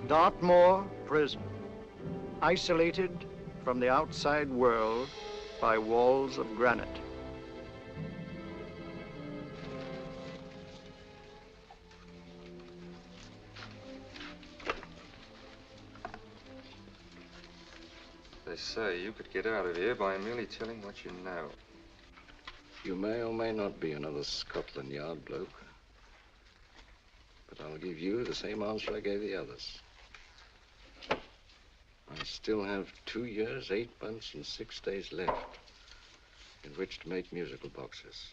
Dartmoor Prison, isolated from the outside world by walls of granite. They say you could get out of here by merely telling what you know. You may or may not be another Scotland Yard bloke. But I'll give you the same answer I gave the others. I still have 2 years, 8 months, and 6 days left in which to make musical boxes.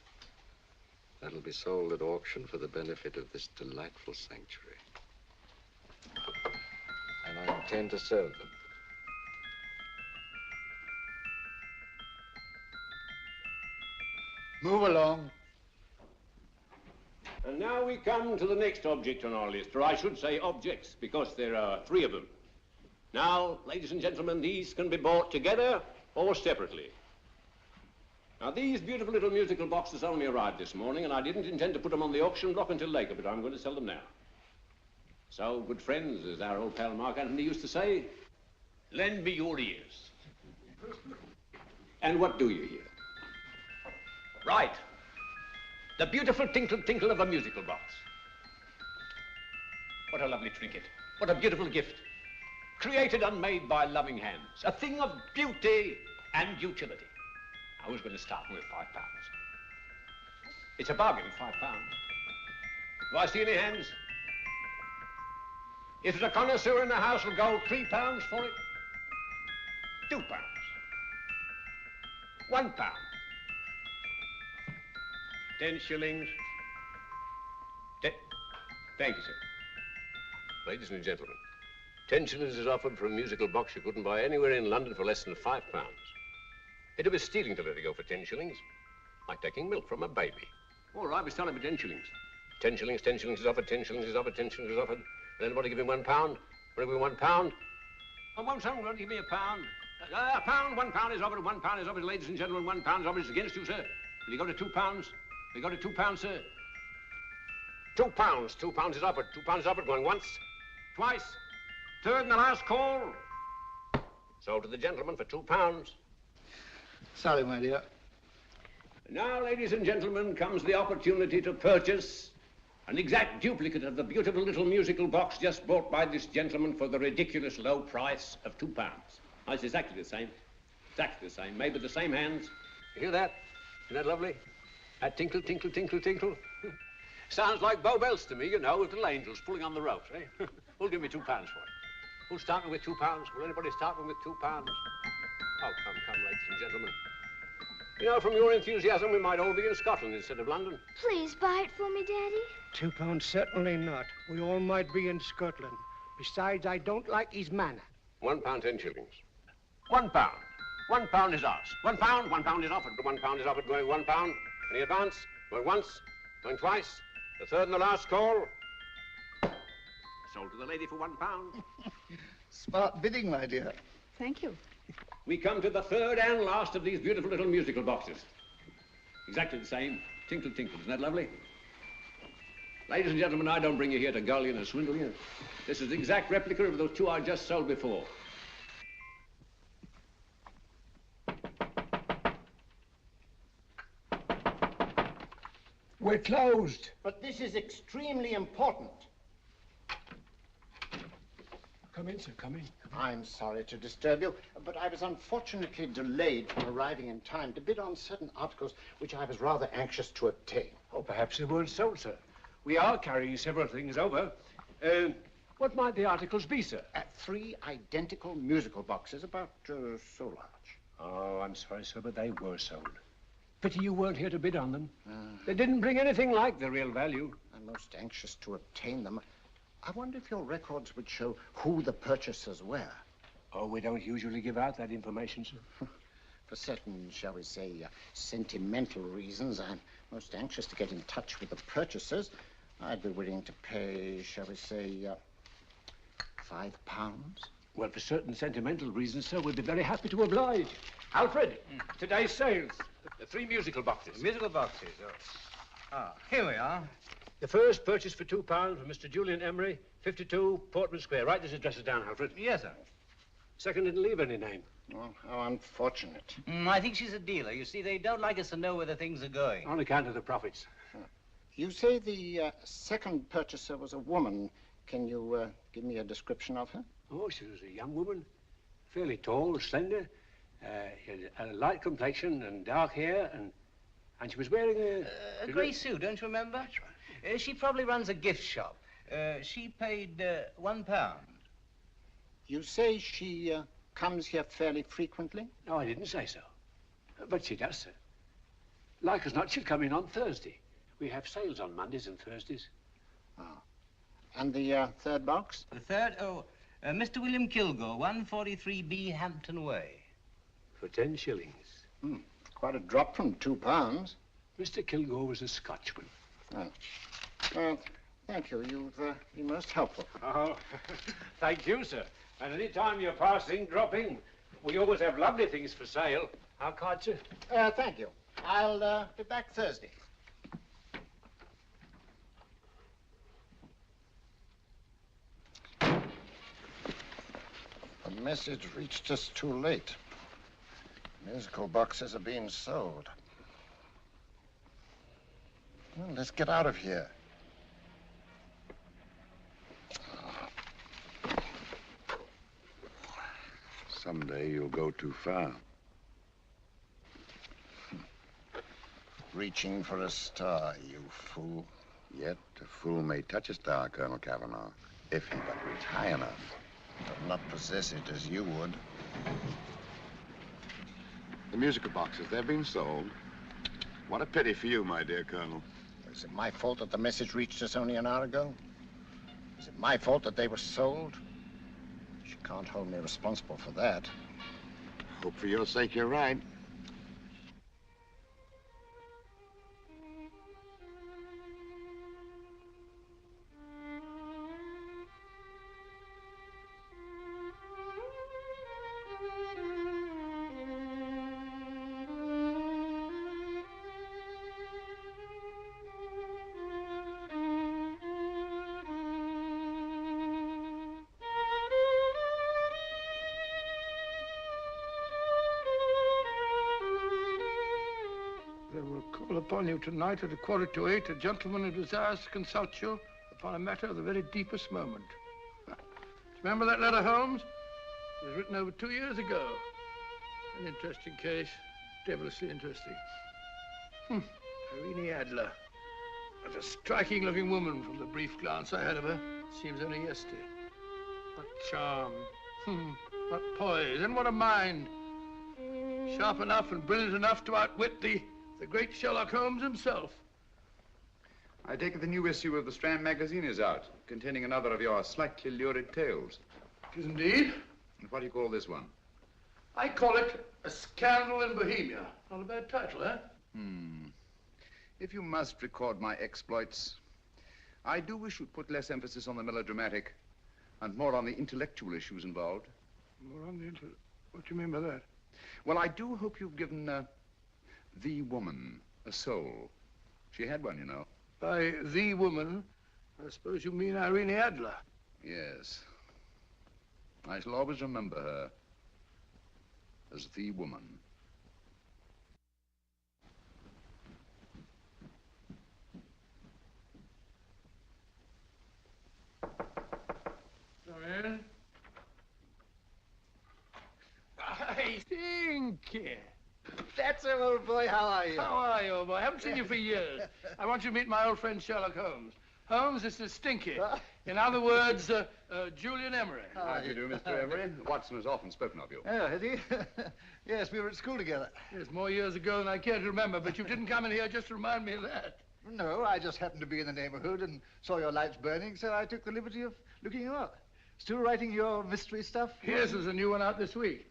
That'll be sold at auction for the benefit of this delightful sanctuary. And I intend to serve them. Move along. And now we come to the next object on our list, or I should say objects, because there are 3 of them. Now, ladies and gentlemen, these can be bought together or separately. Now, these beautiful little musical boxes only arrived this morning, and I didn't intend to put them on the auction block until later, but I'm going to sell them now. So, good friends, as our old pal Mark Antony used to say, lend me your ears. And what do you hear? Right. The beautiful tinkle tinkle of a musical box. What a lovely trinket. What a beautiful gift. Created and made by loving hands. A thing of beauty and utility. Now, who's going to start with £5? It's a bargain, £5. Do I see any hands? If there's a connoisseur in the house, will go £3 for it. £2. £1. 10 shillings. Thank you, sir. Ladies and gentlemen, 10 shillings is offered for a musical box you couldn't buy anywhere in London for less than £5. It'd be stealing to let it go for 10 shillings, like taking milk from a baby. All right, we're selling for 10 shillings. 10 shillings, 10 shillings is offered, 10 shillings is offered, 10 shillings is offered. And anybody give him £1? Want to give him £1? I won't someone give me £1. £1 is offered, £1 is offered, ladies and gentlemen, £1 is offered. It's against you, sir. Will you go to £2? We go to £2, sir. £2. £2 is offered. £2 is offered. Going once, twice, third and the last call. Sold to the gentleman for £2. Sorry, my dear. Now, ladies and gentlemen, comes the opportunity to purchase an exact duplicate of the beautiful little musical box just bought by this gentleman for the ridiculous low price of £2. Now, it's exactly the same. Exactly the same. Made with the same hands. You hear that? Isn't that lovely? That tinkle, tinkle, tinkle, tinkle. Sounds like Bow Bells to me, you know, with little angels pulling on the ropes, eh? Who'll give me £2 for it? Who'll start me with £2? Will anybody start me with £2? Oh, come, ladies and gentlemen. You know, from your enthusiasm, we might all be in Scotland instead of London. Please buy it for me, Daddy. £2, certainly not. We all might be in Scotland. Besides, I don't like his manner. £1, 10 shillings. £1. £1 is ours. £1 is offered. £1 is offered, going £1. Any advance? Going once, going twice, the third and the last call. Sold to the lady for £1. Smart bidding, my dear. Thank you. We come to the third and last of these beautiful little musical boxes. Exactly the same. Tinkle, tinkle. Isn't that lovely? Ladies and gentlemen, I don't bring you here to gull you and swindle you. This is the exact replica of those 2 I just sold before. We're closed. But this is extremely important. Come in, sir, come in. I'm sorry to disturb you, but I was unfortunately delayed from arriving in time to bid on certain articles which I was rather anxious to obtain. Oh, perhaps they weren't sold, sir. We are carrying several things over. What might the articles be, sir? 3 identical musical boxes, about so large. Oh, I'm sorry, sir, but they were sold. Pity you weren't here to bid on them. They didn't bring anything like the real value. I'm most anxious to obtain them. I wonder if your records would show who the purchasers were. Oh, we don't usually give out that information, sir. For certain, shall we say, sentimental reasons, I'm most anxious to get in touch with the purchasers. I'd be willing to pay, shall we say, £5. Well, for certain sentimental reasons, sir, we'd be very happy to oblige. Alfred, today's sales. The 3 musical boxes. Musical boxes, oh. Ah, here we are. The first purchase for £2 from Mr. Julian Emery, 52 Portman Square. Write these addresses down, Alfred. Yes, sir. Second didn't leave any name. Oh, how unfortunate. I think she's a dealer. You see, they don't like us to know where the things are going. On account of the profits. You say the second purchaser was a woman. Can you give me a description of her? Oh, she was a young woman. Fairly tall, slender. She had a light complexion and dark hair, and she was wearing A grey suit, don't you remember? That's right. She probably runs a gift shop. She paid £1. You say she comes here fairly frequently? No, I didn't say so. But she does, sir. Like as not, she'll come in on Thursday. We have sales on Mondays and Thursdays. And the third box? The third, Mr. William Kilgore, 143B Hampton Way. For 10 shillings. Quite a drop from £2. Mr. Kilgore was a Scotchman. Well, thank you. You've been most helpful. Oh, thank you, sir. And any time you're passing, dropping, we always have lovely things for sale. Our card, sir? Thank you. I'll be back Thursday. The message reached us too late. Musical boxes are being sold. Well, let's get out of here. Someday you'll go too far. Reaching for a star, you fool. Yet a fool may touch a star, Colonel Cavanaugh, if he but reach high enough. But not possess it as you would. The musical boxes, they're being sold. What a pity for you, my dear Colonel. Is it my fault that the message reached us only an hour ago? Is it my fault that they were sold? You can't hold me responsible for that. Hope for your sake you're right. Upon you tonight at 7:45, a gentleman who desires to consult you upon a matter of the very deepest moment. Remember that letter, Holmes? It was written over 2 years ago. An interesting case, devilishly interesting. Irene Adler. What a striking-looking woman from the brief glance I had of her. Seems only yesterday. What charm. What poise, and what a mind. Sharp enough and brilliant enough to outwit the great Sherlock Holmes himself. I take it the new issue of the Strand magazine is out, containing another of your slightly lurid tales. It is indeed. And what do you call this one? I call it A Scandal in Bohemia. Not a bad title, eh? If you must record my exploits, I do wish you'd put less emphasis on the melodramatic and more on the intellectual issues involved. More on the What do you mean by that? Well, I do hope you've given the woman a soul. She had one, you know. By the woman, I suppose you mean Irene Adler. Yes. I shall always remember her as the woman. Come in. I think. That's him, old boy. How are you? How are you, old boy? I haven't seen you for years. I want you to meet my old friend Sherlock Holmes. Holmes, this is Stinky. In other words, Julian Emery. How do you do, Mr. Emery? Watson has often spoken of you. Oh, has he? Yes, we were at school together. Yes, more years ago than I care to remember, but you didn't come in here just to remind me of that. No, I just happened to be in the neighborhood and saw your lights burning, so I took the liberty of looking you up. Still writing your mystery stuff? Yes, there's a new one out this week.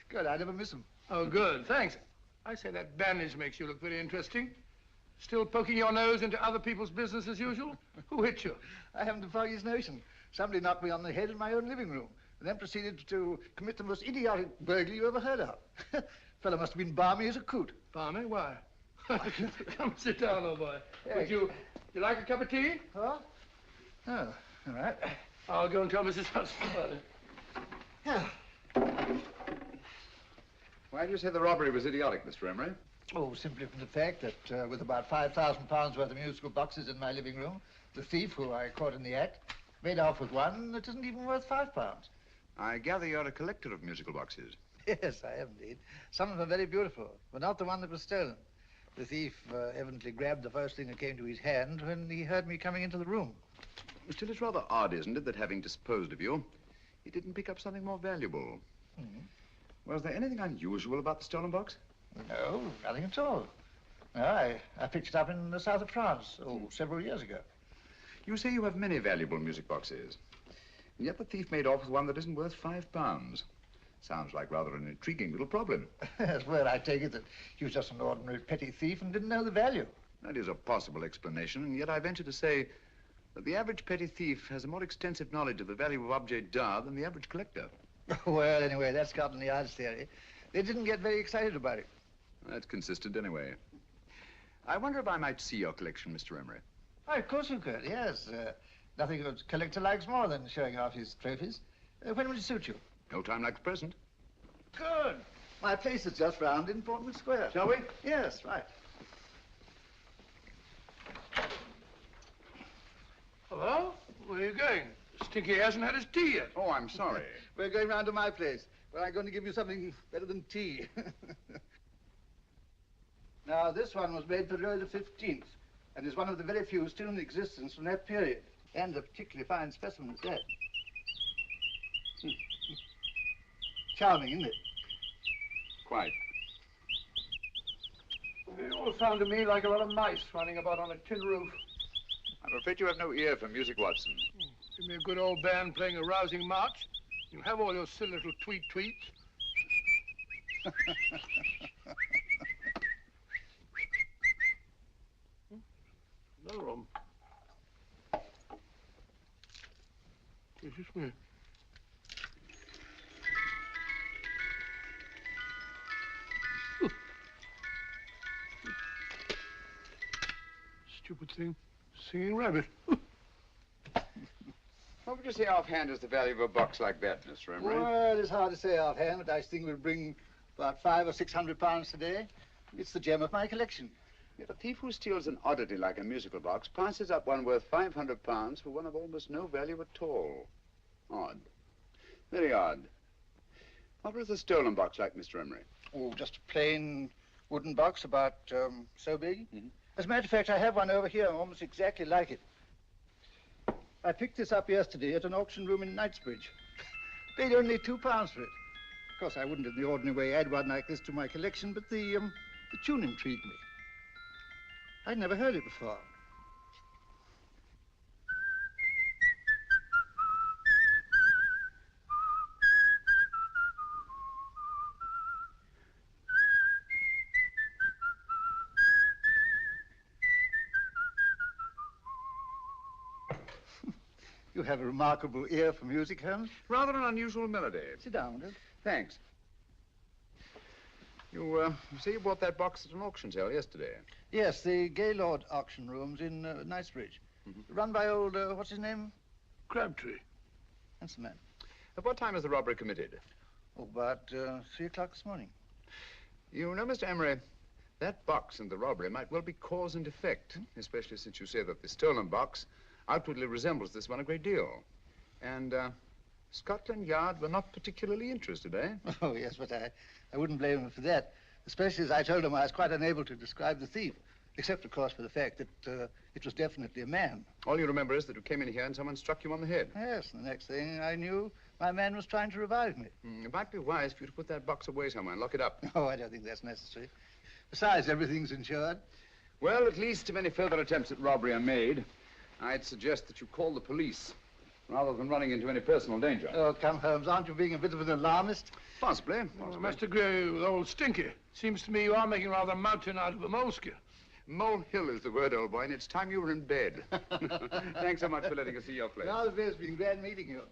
Good, I never miss them. Oh, good, thanks. I say that bandage makes you look very interesting. Still poking your nose into other people's business as usual? Who hit you? I haven't the foggiest notion. Somebody knocked me on the head in my own living room and then proceeded to commit the most idiotic burglary you ever heard of. Fellow must have been balmy as a coot. Balmy? Why? Come sit down, old boy. But you You like a cup of tea? Oh? Oh, all right. I'll go and tell Mrs. Hudson about it. Yeah. Why do you say the robbery was idiotic, Mr. Emery? Oh, simply from the fact that with about £5,000 worth of musical boxes in my living room, the thief, who I caught in the act, made off with one that isn't even worth £5. I gather you're a collector of musical boxes. Yes, I am indeed. Some of them are very beautiful, but not the one that was stolen. The thief evidently grabbed the first thing that came to his hand when he heard me coming into the room. Still, it's rather odd, isn't it, that having disposed of you, he didn't pick up something more valuable. Mm-hmm. Was there anything unusual about the stolen box? No, nothing at all. No, I picked it up in the south of France, several years ago. You say you have many valuable music boxes, and yet the thief made off with one that isn't worth £5. Sounds like rather an intriguing little problem. Well, I take it that he was just an ordinary petty thief and didn't know the value. That is a possible explanation, and yet I venture to say that the average petty thief has a more extensive knowledge of the value of objets d'art than the average collector. Well, anyway, that's Scotland Yard's theory. They didn't get very excited about it. That's consistent anyway. I wonder if I might see your collection, Mr. Emery. Oh, of course you could, yes. Nothing a collector likes more than showing off his trophies. When would it suit you? No time like the present. Good. My place is just round in Portman Square. Shall we? Yes, right. Hello? Where are you going? Stinky hasn't had his tea yet. Oh, I'm sorry. We're going round to my place, where I'm going to give you something better than tea. Now, this one was made for Louis XV, and is one of the very few still in existence from that period, and a particularly fine specimen at that. Charming, isn't it? Quite. They all sound to me like a lot of mice running about on a tin roof. I'm afraid you have no ear for music, Watson. Give me a good old band playing a rousing march. You have all your silly little tweets. Another room. It's just me. Stupid thing. Singing rabbit. What would you say offhand is the value of a box like that, Mr. Emery? Well, it's hard to say offhand, but I think we'll bring about £500 or £600 today. It's the gem of my collection. Yet a thief who steals an oddity like a musical box passes up one worth £500 for one of almost no value at all. Odd. Very odd. What was the stolen box like, Mr. Emery? Oh, just a plain wooden box about so big. Mm-hmm. As a matter of fact, I have one over here almost exactly like it. I picked this up yesterday at an auction room in Knightsbridge. Paid only £2 for it. Of course, I wouldn't in the ordinary way add one like this to my collection, but the tune intrigued me. I'd never heard it before. You have a remarkable ear for music, Holmes. Rather an unusual melody. Sit down, will you? Thanks. You say you bought that box at an auction sale yesterday? Yes, the Gaylord auction rooms in Knightsbridge. Mm-hmm. Run by old, what's his name? Crabtree. That's the man. At what time was the robbery committed? Oh, about 3 o'clock this morning. You know, Mr. Emery, that box and the robbery might well be cause and effect, especially since you say that the stolen box outwardly resembles this one a great deal. And Scotland Yard were not particularly interested, eh? Oh, yes, but I wouldn't blame him for that, especially as I told him I was quite unable to describe the thief, except, of course, for the fact that it was definitely a man. All you remember is that you came in here and someone struck you on the head. Yes, and the next thing I knew, my man was trying to revive me. It might be wise for you to put that box away somewhere and lock it up. Oh, I don't think that's necessary. Besides, everything's insured. Well, at least if any further attempts at robbery are made, I'd suggest that you call the police, rather than running into any personal danger. Oh, come, Holmes, aren't you being a bit of an alarmist? Possibly. Well, I must agree with old Stinky. Seems to me you are making rather a mountain out of a molehill. Molehill is the word, old boy, and it's time you were in bed. Thanks so much for letting us see your place. Well, it's been glad meeting you.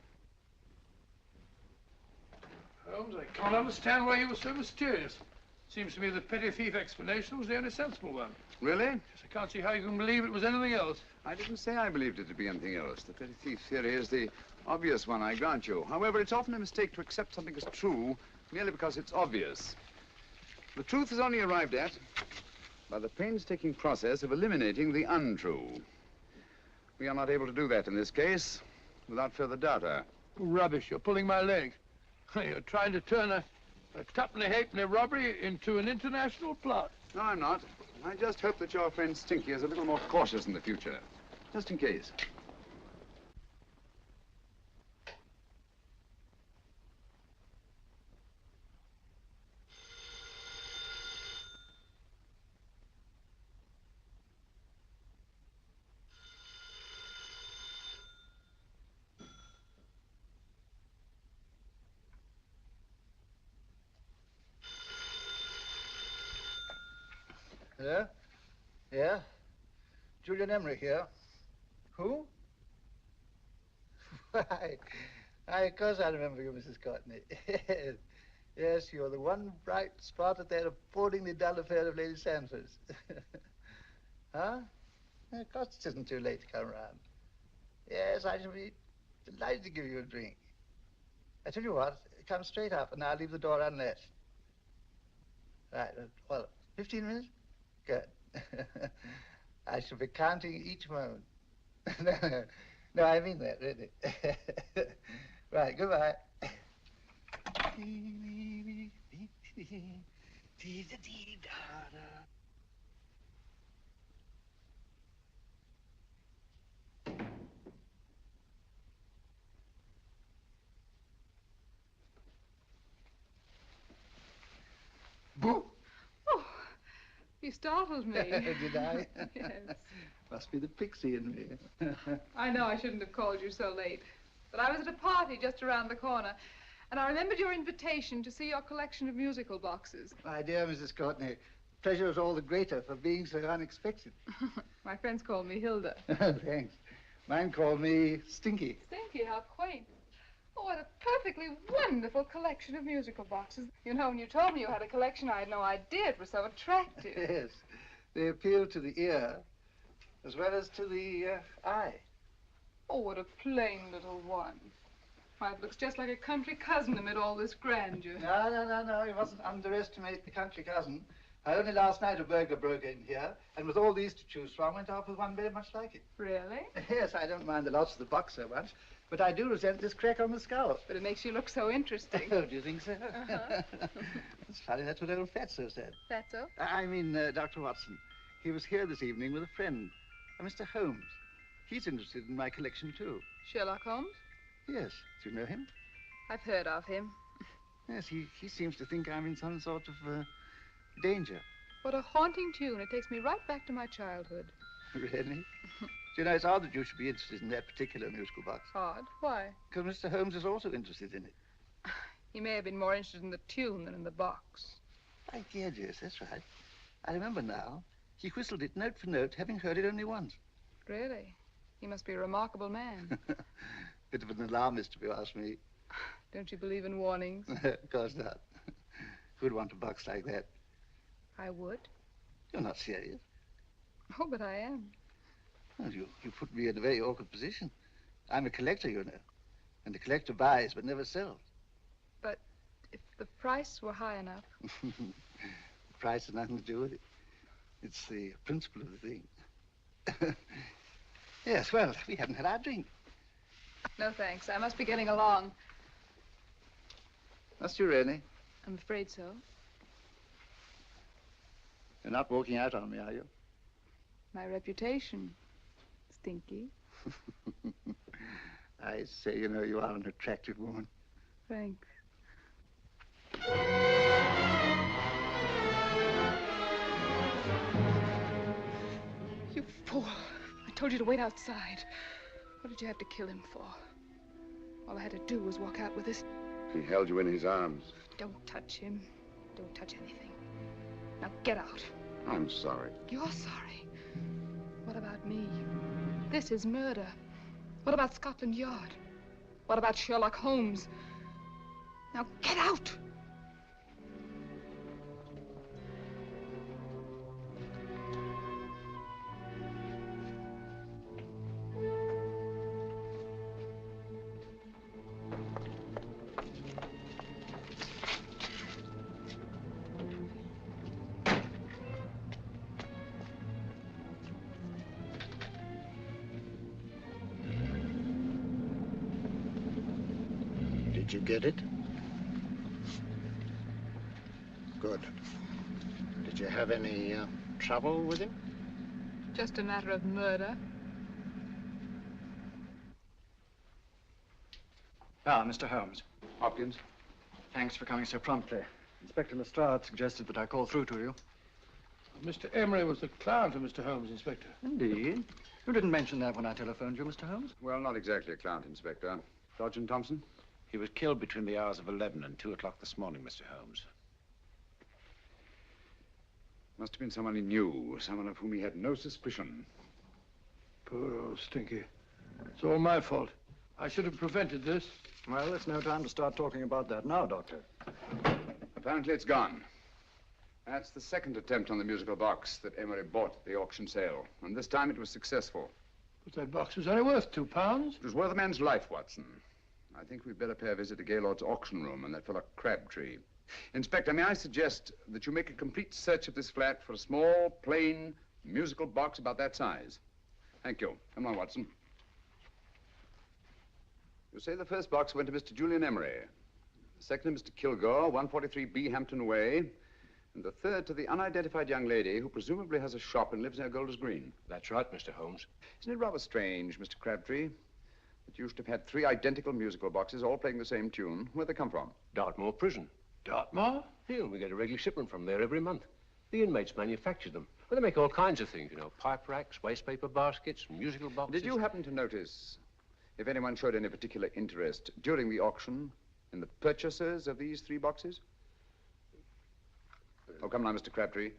Holmes, I can't understand why you were so mysterious. Seems to me the petty thief explanation was the only sensible one. Really? Yes, I can't see how you can believe it was anything else. I didn't say I believed it to be anything else. The petty thief theory is the obvious one, I grant you. However, it's often a mistake to accept something as true merely because it's obvious. The truth is only arrived at by the painstaking process of eliminating the untrue. We are not able to do that in this case without further data. Rubbish, you're pulling my leg. You're trying to turn a tuppenny halfpenny robbery into an international plot. No, I'm not. I just hope that your friend Stinky is a little more cautious in the future, just in case. Hello? Yeah? Julian Emery here. Who? Why, of course I remember you, Mrs. Courtney. Yes, you're the one bright spot at that appallingly dull affair of Lady Sanford's. Huh? Of course it isn't too late to come round. Yes, I shall be delighted to give you a drink. I tell you what, come straight up and I'll leave the door unlatched. Right, well, 15 minutes? Good. I shall be counting each moment. No, I mean that, really. Right, goodbye. Boo! Oh, you startled me. Did I? Yes. Must be the pixie in me. I know I shouldn't have called you so late, but I was at a party just around the corner, and I remembered your invitation to see your collection of musical boxes. My dear Mrs. Courtney, the pleasure is all the greater for being so unexpected. My friends call me Hilda. Thanks. Mine call me Stinky. Stinky, how quaint. Oh, what a perfectly wonderful collection of musical boxes. You know, when you told me you had a collection, I had no idea it was so attractive. Yes. They appeal to the ear as well as to the eye. Oh, what a plain little one. Why, it looks just like a country cousin amid all this grandeur. No. You mustn't underestimate the country cousin. Only last night a burglar broke in here, and with all these to choose from, went off with one very much like it. Really? Yes, I don't mind the loss of the box so much, but I do resent this crack on the skull. But it makes you look so interesting. Oh, do you think so? Uh-huh. It's funny, that's what old Fatso said. Fatso? I mean, Dr. Watson. He was here this evening with a friend, a Mr. Holmes. He's interested in my collection, too. Sherlock Holmes? Yes. Do you know him? I've heard of him. Yes, he seems to think I'm in some sort of danger. What a haunting tune. It takes me right back to my childhood. Really? Do you know, it's odd that you should be interested in that particular musical box. Odd? Why? Because Mr. Holmes is also interested in it. He may have been more interested in the tune than in the box. My dear Jess, that's right. I remember now. He whistled it note for note, having heard it only once. Really? He must be a remarkable man. Bit of an alarmist, if you ask me. Don't you believe in warnings? Of course not. Who'd want a box like that? I would. You're not serious. Oh, but I am. Well, you put me in a very awkward position. I'm a collector, you know. And the collector buys but never sells. But if the price were high enough... The price has nothing to do with it. It's the principle of the thing. Yes, well, we haven't had our drink. No, thanks. I must be getting along. Must you really? I'm afraid so. You're not walking out on me, are you? My reputation, Stinky. I say, you know, you are an attractive woman. Thanks. You fool. I told you to wait outside. What did you have to kill him for? All I had to do was walk out with this. He held you in his arms. Don't touch him. Don't touch anything. Now get out. I'm sorry. You're sorry. What about me? This is murder. What about Scotland Yard? What about Sherlock Holmes? Now get out! Did you get it? Good. Did you have any trouble with him? Just a matter of murder. Ah, Mr. Holmes. Hopkins. Thanks for coming so promptly. Inspector Lestrade suggested that I call through to you. Mr. Emery was the client of Mr. Holmes, Inspector. Indeed. You didn't mention that when I telephoned you, Mr. Holmes. Well, not exactly a client, Inspector. Sergeant Thompson? He was killed between the hours of 11 and 2 o'clock this morning, Mr. Holmes. Must have been someone he knew, someone of whom he had no suspicion. Poor old Stinky. It's all my fault. I should have prevented this. Well, it's no time to start talking about that now, Doctor. Apparently it's gone. That's the second attempt on the musical box that Emery bought at the auction sale. And this time it was successful. But that box was only worth £2. It was worth a man's life, Watson. I think we'd better pay a visit to Gaylord's auction room and that fellow Crabtree. Inspector, may I suggest that you make a complete search of this flat for a small, plain, musical box about that size? Thank you. Come on, Watson. You say the first box went to Mr. Julian Emery. The second to Mr. Kilgore, 143B Hampton Way. And the third to the unidentified young lady who presumably has a shop and lives near Golders Green. That's right, Mr. Holmes. Isn't it rather strange, Mr. Crabtree, that you should have had 3 identical musical boxes all playing the same tune? Where'd they come from? Dartmoor Prison. Dartmoor? Yeah, we get a regular shipment from there every month. The inmates manufacture them. Well, they make all kinds of things, you know, pipe racks, waste paper baskets, musical boxes. Did you happen to notice if anyone showed any particular interest during the auction in the purchasers of these 3 boxes? Oh, come now, Mr. Crabtree.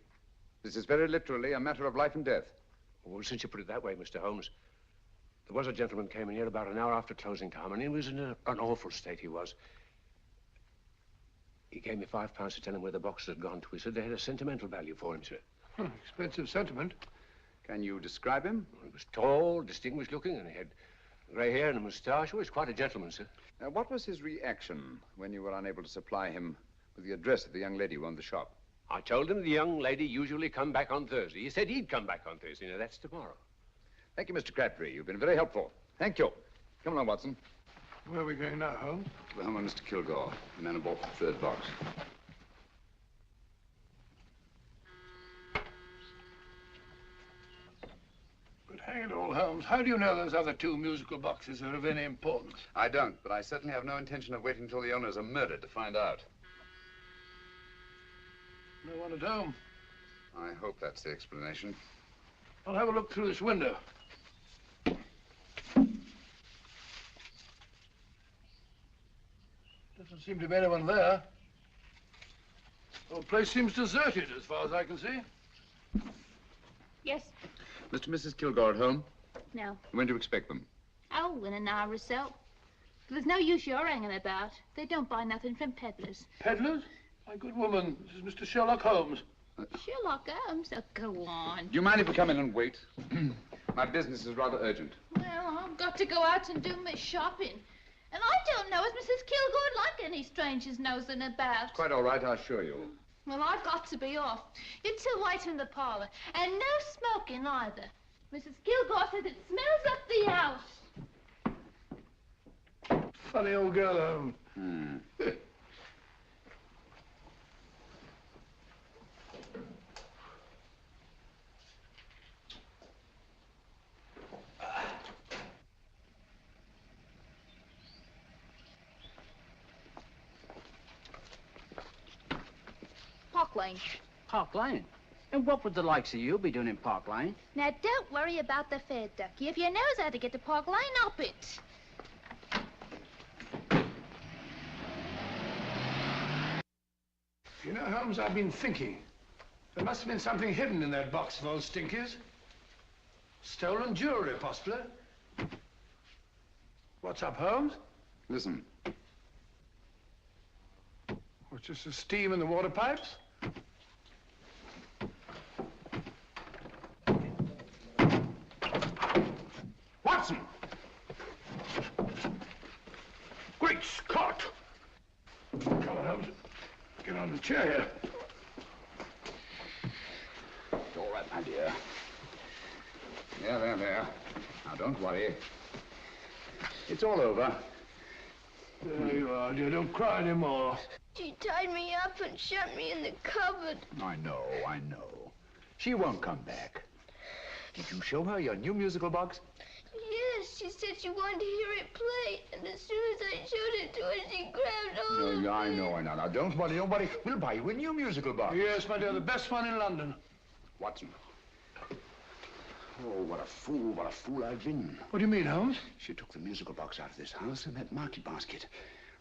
This is very literally a matter of life and death. Well, since you put it that way, Mr. Holmes, there was a gentleman came in here about an hour after closing time, and he was in an awful state, he was. He gave me £5 to tell him where the boxes had gone to. He said they had a sentimental value for him, sir. Expensive sentiment. Can you describe him? He was tall, distinguished looking, and he had grey hair and a moustache. He was quite a gentleman, sir. What was his reaction when you were unable to supply him with the address of the young lady who owned the shop? I told him the young lady usually come back on Thursday. He said he'd come back on Thursday. Now, that's tomorrow. Thank you, Mr. Crabtree. You've been very helpful. Thank you. Come along, Watson. Where are we going now, Holmes? To the home of Mr. Kilgore, the man who bought the 3rd box. But hang it all, Holmes, how do you know those other 2 musical boxes are of any importance? I don't, but I certainly have no intention of waiting until the owners are murdered to find out. No one at home. I hope that's the explanation. I'll have a look through this window. Doesn't seem to be anyone there. The whole place seems deserted as far as I can see. Yes. Mr. and Mrs. Kilgore at home? No. When do you expect them? Oh, in an hour or so. There's no use your hanging about. They don't buy nothing from peddlers. Peddlers? My good woman, this is Mr. Sherlock Holmes. Sherlock Holmes? Oh, go on. Do you mind if we come in and wait? My business is rather urgent. Well, I've got to go out and do my shopping. And I don't know as Mrs. Kilgore like any strangers nosing about. Quite all right, I assure you. Well, I've got to be off. You 2 wait in the parlor. And no smoking either. Mrs. Kilgore says it smells up the house. Funny old girl, Holmes. Park Lane. Park Lane? And what would the likes of you be doing in Park Lane? Now, don't worry about the fare, Ducky. If you knows how to get to Park Lane, up it. You know, Holmes, I've been thinking. There must have been something hidden in that box of old Stinky's. Stolen jewelry, possibly. What's up, Holmes? Listen. What's just the steam in the water pipes? Watson! Great Scott! Come on, Holmes. Get on the chair here. It's all right, my dear. There. Now, don't worry. It's all over. There you are, dear. Don't cry anymore. She tied me up and shut me in the cupboard. I know. She won't come back. Did you show her your new musical box? Yes, she said she wanted to hear it play, and as soon as I showed it to her, she grabbed hold of No, it. I know. Now, don't worry. We'll buy you a new musical box. Yes, my dear, the best one in London. Watson. Oh, what a fool I've been. What do you mean, Holmes? She took the musical box out of this house in that market basket,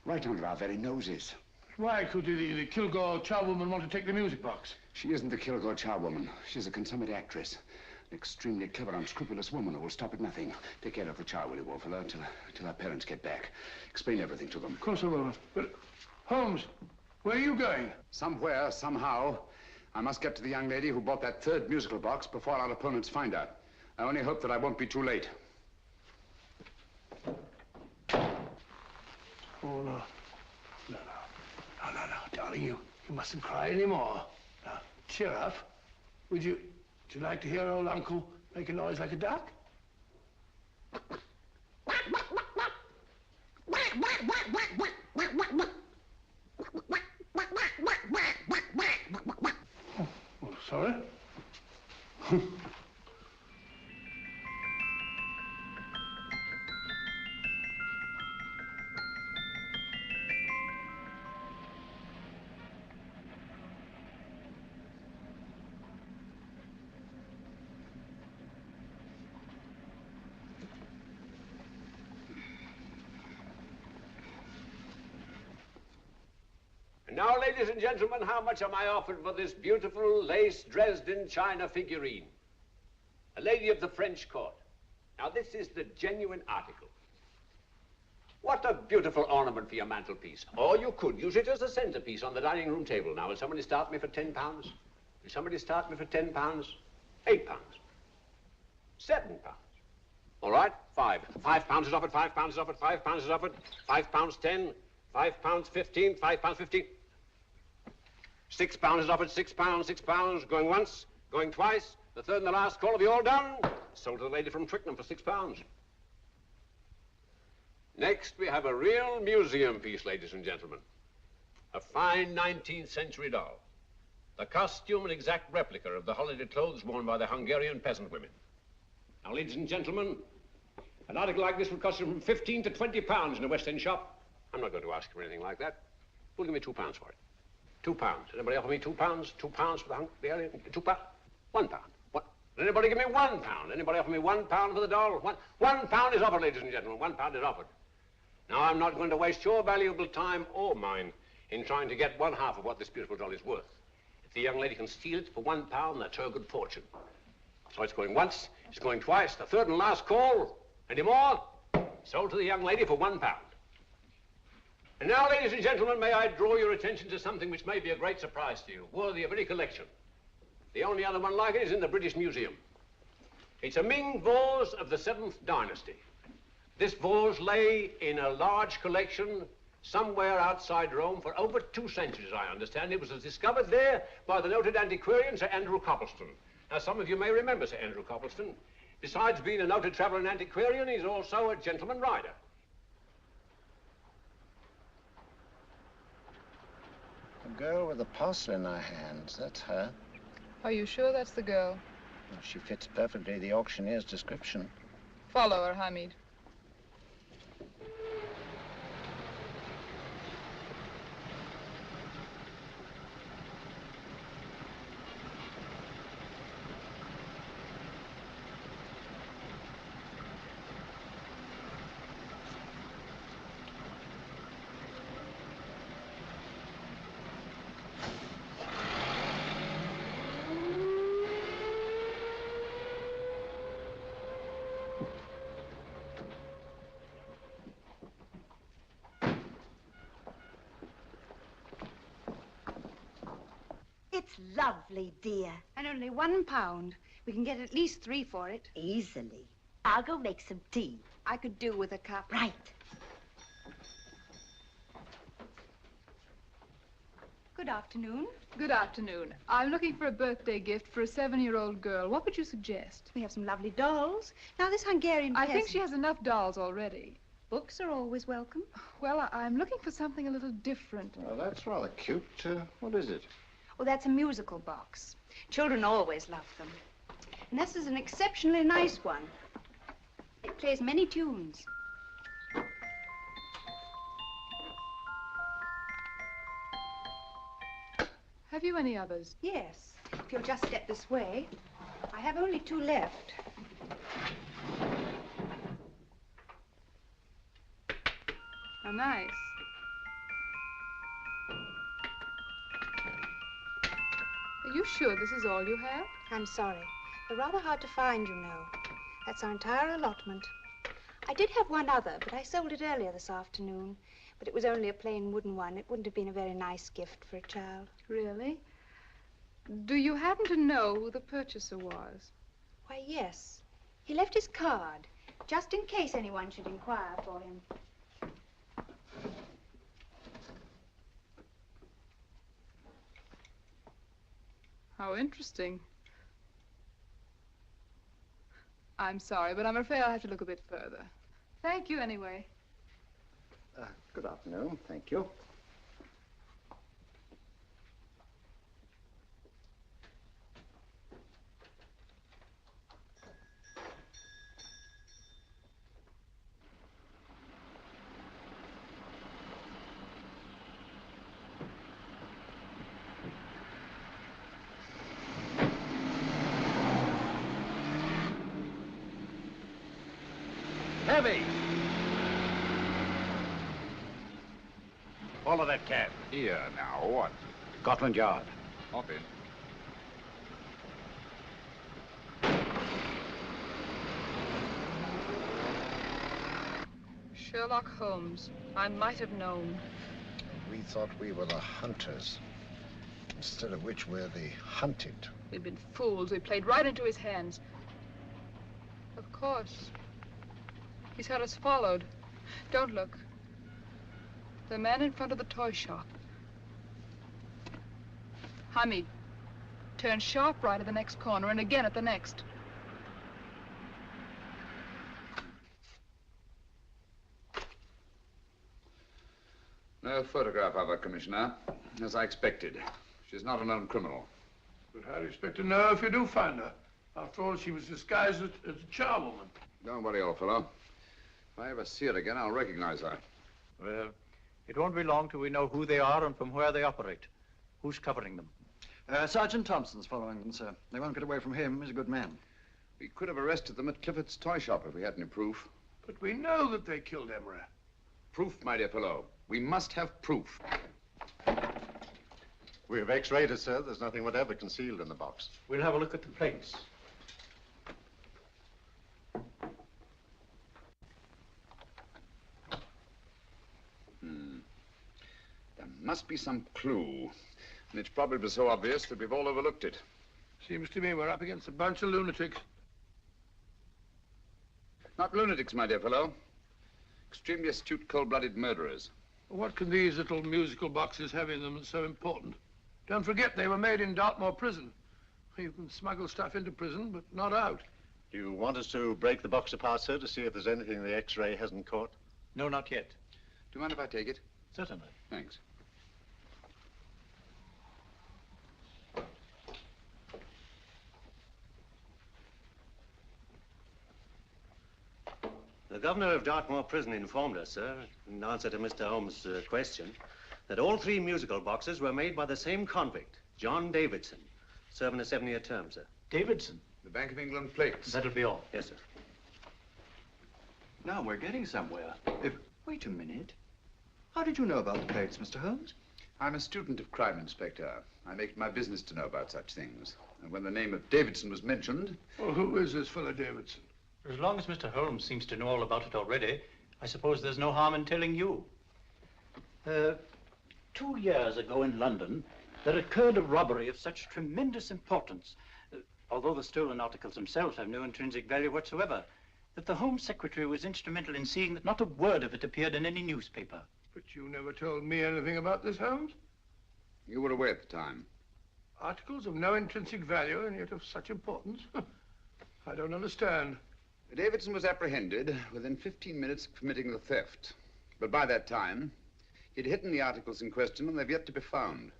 right under our very noses. Why could the Kilgore charwoman want to take the music box? She isn't the Kilgore charwoman. She's a consummate actress. An extremely clever, unscrupulous woman who will stop at nothing. Take care of the child, will you, Wolfella, till our parents get back. Explain everything to them. Of course I will. But, Holmes, where are you going? Somewhere, somehow, I must get to the young lady who bought that third musical box before our opponents find her. I only hope that I won't be too late. Oh, no. No, darling, you mustn't cry anymore. Now, cheer up. Would you like to hear old Uncle make a noise like a duck? Oh, sorry. Now, ladies and gentlemen, how much am I offered for this beautiful lace Dresden china figurine? A lady of the French court. Now, this is the genuine article. What a beautiful ornament for your mantelpiece. Or you could use it as a centerpiece on the dining room table. Now, will somebody start me for £10? Will somebody start me for £10? £8? £7? All right, £5 is offered, £5 is offered, £5 is offered, £5.10, £5.15, £5.15. £6 is offered, £6, going once, going twice, the third and the last call. Have you all done? Sold to the lady from Twickenham for £6. Next, we have a real museum piece, ladies and gentlemen. A fine 19th century doll. The costume an exact replica of the holiday clothes worn by the Hungarian peasant women. Now, ladies and gentlemen, an article like this would cost you from £15 to £20 in a West End shop. I'm not going to ask for anything like that. Who'll give me £2 for it? £2. Anybody offer me £2? £2 for the Hungarian? £2? £1. What? Anybody give me £1? Anybody offer me £1 for the doll? £1 is offered, ladies and gentlemen. £1 is offered. Now, I'm not going to waste your valuable time or mine in trying to get one half of what this beautiful doll is worth. If the young lady can steal it for £1, that's her good fortune. So it's going once, it's going twice, the third and last call. Any more? Sold to the young lady for £1. And now, ladies and gentlemen, may I draw your attention to something which may be a great surprise to you, worthy of any collection. The only other one like it is in the British Museum. It's a Ming vase of the 7th dynasty. This vase lay in a large collection somewhere outside Rome for over 2 centuries, I understand. It was discovered there by the noted antiquarian, Sir Andrew Coppleston. Now, some of you may remember Sir Andrew Coppleston. Besides being a noted traveler and antiquarian, he's also a gentleman rider. The girl with the parcel in her hands, that's her. Are you sure that's the girl? Well, she fits perfectly the auctioneer's description. Follow her, Hamid. It's lovely, dear. And only £1. We can get at least 3 for it. Easily. I'll go make some tea. I could do with a cup. Right. Good afternoon. Good afternoon. I'm looking for a birthday gift for a 7-year-old girl. What would you suggest? We have some lovely dolls. Now, this Hungarian I think peasant- she has enough dolls already. Books are always welcome. Well, I'm looking for something a little different. Well, that's rather cute. What is it? Well, that's a musical box. Children always love them. And this is an exceptionally nice one. It plays many tunes. Have you any others? Yes. If you'll just step this way. I have only 2 left. How nice. Are you sure this is all you have? I'm sorry. They're rather hard to find, you know. That's our entire allotment. I did have one other, but I sold it earlier this afternoon. But it was only a plain wooden one. It wouldn't have been a very nice gift for a child. Really? Do you happen to know who the purchaser was? Why, yes. He left his card, just in case anyone should inquire for him. How interesting. I'm sorry, but I'm afraid I'll have to look a bit further. Thank you anyway. Good afternoon. Thank you. Heavy! Follow that cab. Here now, what? Scotland Yard. Hop in. Sherlock Holmes. I might have known. We thought we were the hunters, instead of which we're the hunted. We've been fools. We played right into his hands. Of course. He's had us followed. Don't look. The man in front of the toy shop. Hamid, turn sharp right at the next corner and again at the next. No photograph of her, Commissioner, as I expected. She's not a known criminal. But how do you expect to know if you do find her? After all, she was disguised as a charwoman. Don't worry, old fellow. If I ever see her again, I'll recognize her. Well, it won't be long till we know who they are and from where they operate. Who's covering them? Sergeant Thompson's following them, sir. They won't get away from him. He's a good man. We could have arrested them at Clifford's toy shop if we had any proof. But we know that they killed Emery. Proof, my dear fellow. We must have proof. We have x-rayed it, sir. There's nothing whatever concealed in the box. We'll have a look at the plates. There must be some clue. And it's probably so obvious that we've all overlooked it. Seems to me we're up against a bunch of lunatics. Not lunatics, my dear fellow. Extremely astute, cold-blooded murderers. What can these little musical boxes have in them that's so important? Don't forget, they were made in Dartmoor prison. You can smuggle stuff into prison, but not out. Do you want us to break the box apart, sir, to see if there's anything the x-ray hasn't caught? No, not yet. Do you mind if I take it? Certainly. Thanks. The governor of Dartmoor Prison informed us, sir, in answer to Mr. Holmes' question, that all 3 musical boxes were made by the same convict, John Davidson, serving a 7-year term, sir. Davidson? The Bank of England plates. That'll be all. Yes, sir. Now we're getting somewhere. Wait a minute. How did you know about the plates, Mr. Holmes? I'm a student of crime, Inspector. I make it my business to know about such things. And when the name of Davidson was mentioned... Well, who is this fellow Davidson? As long as Mr. Holmes seems to know all about it already, I suppose there's no harm in telling you. 2 years ago in London, there occurred a robbery of such tremendous importance, although the stolen articles themselves have no intrinsic value whatsoever, that the Home Secretary was instrumental in seeing that not a word of it appeared in any newspaper. But you never told me anything about this, Holmes. You were away at the time. Articles of no intrinsic value and yet of such importance? I don't understand. Davidson was apprehended within 15 minutes of committing the theft. But by that time, he'd hidden the articles in question and they've yet to be found.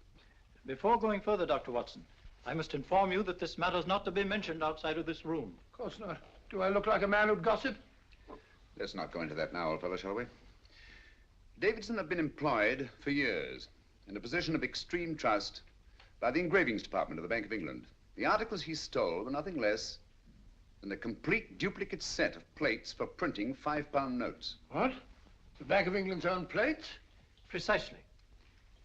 Before going further, Dr. Watson, I must inform you that this matter's not to be mentioned outside of this room. Of course not. Do I look like a man who'd gossip? Let's not go into that now, old fellow, shall we? Davidson had been employed for years in a position of extreme trust by the engravings department of the Bank of England. The articles he stole were nothing less than a complete duplicate set of plates for printing £5 notes. What? The Bank of England's own plates? Precisely.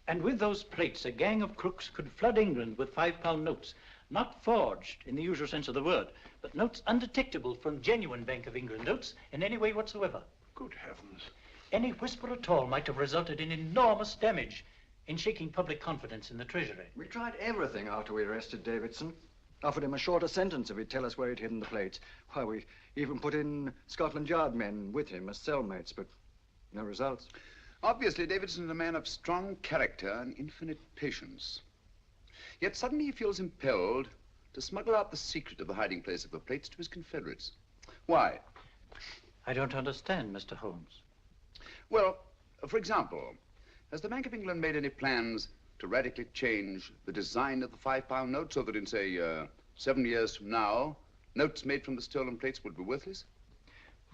And with those plates, a gang of crooks could flood England with £5 notes, not forged in the usual sense of the word, but notes undetectable from genuine Bank of England notes in any way whatsoever. Good heavens. Any whisper at all might have resulted in enormous damage in shaking public confidence in the Treasury. We tried everything after we arrested Davidson. Offered him a shorter sentence if he'd tell us where he'd hidden the plates. Why, we even put in Scotland Yard men with him as cellmates, but no results. Obviously, Davidson's a man of strong character and infinite patience. Yet suddenly he feels impelled to smuggle out the secret of the hiding place of the plates to his confederates. Why? I don't understand, Mr. Holmes. Well, for example, has the Bank of England made any plans to radically change the design of the £5 note so that in, say, 7 years from now, notes made from the stolen plates would be worthless?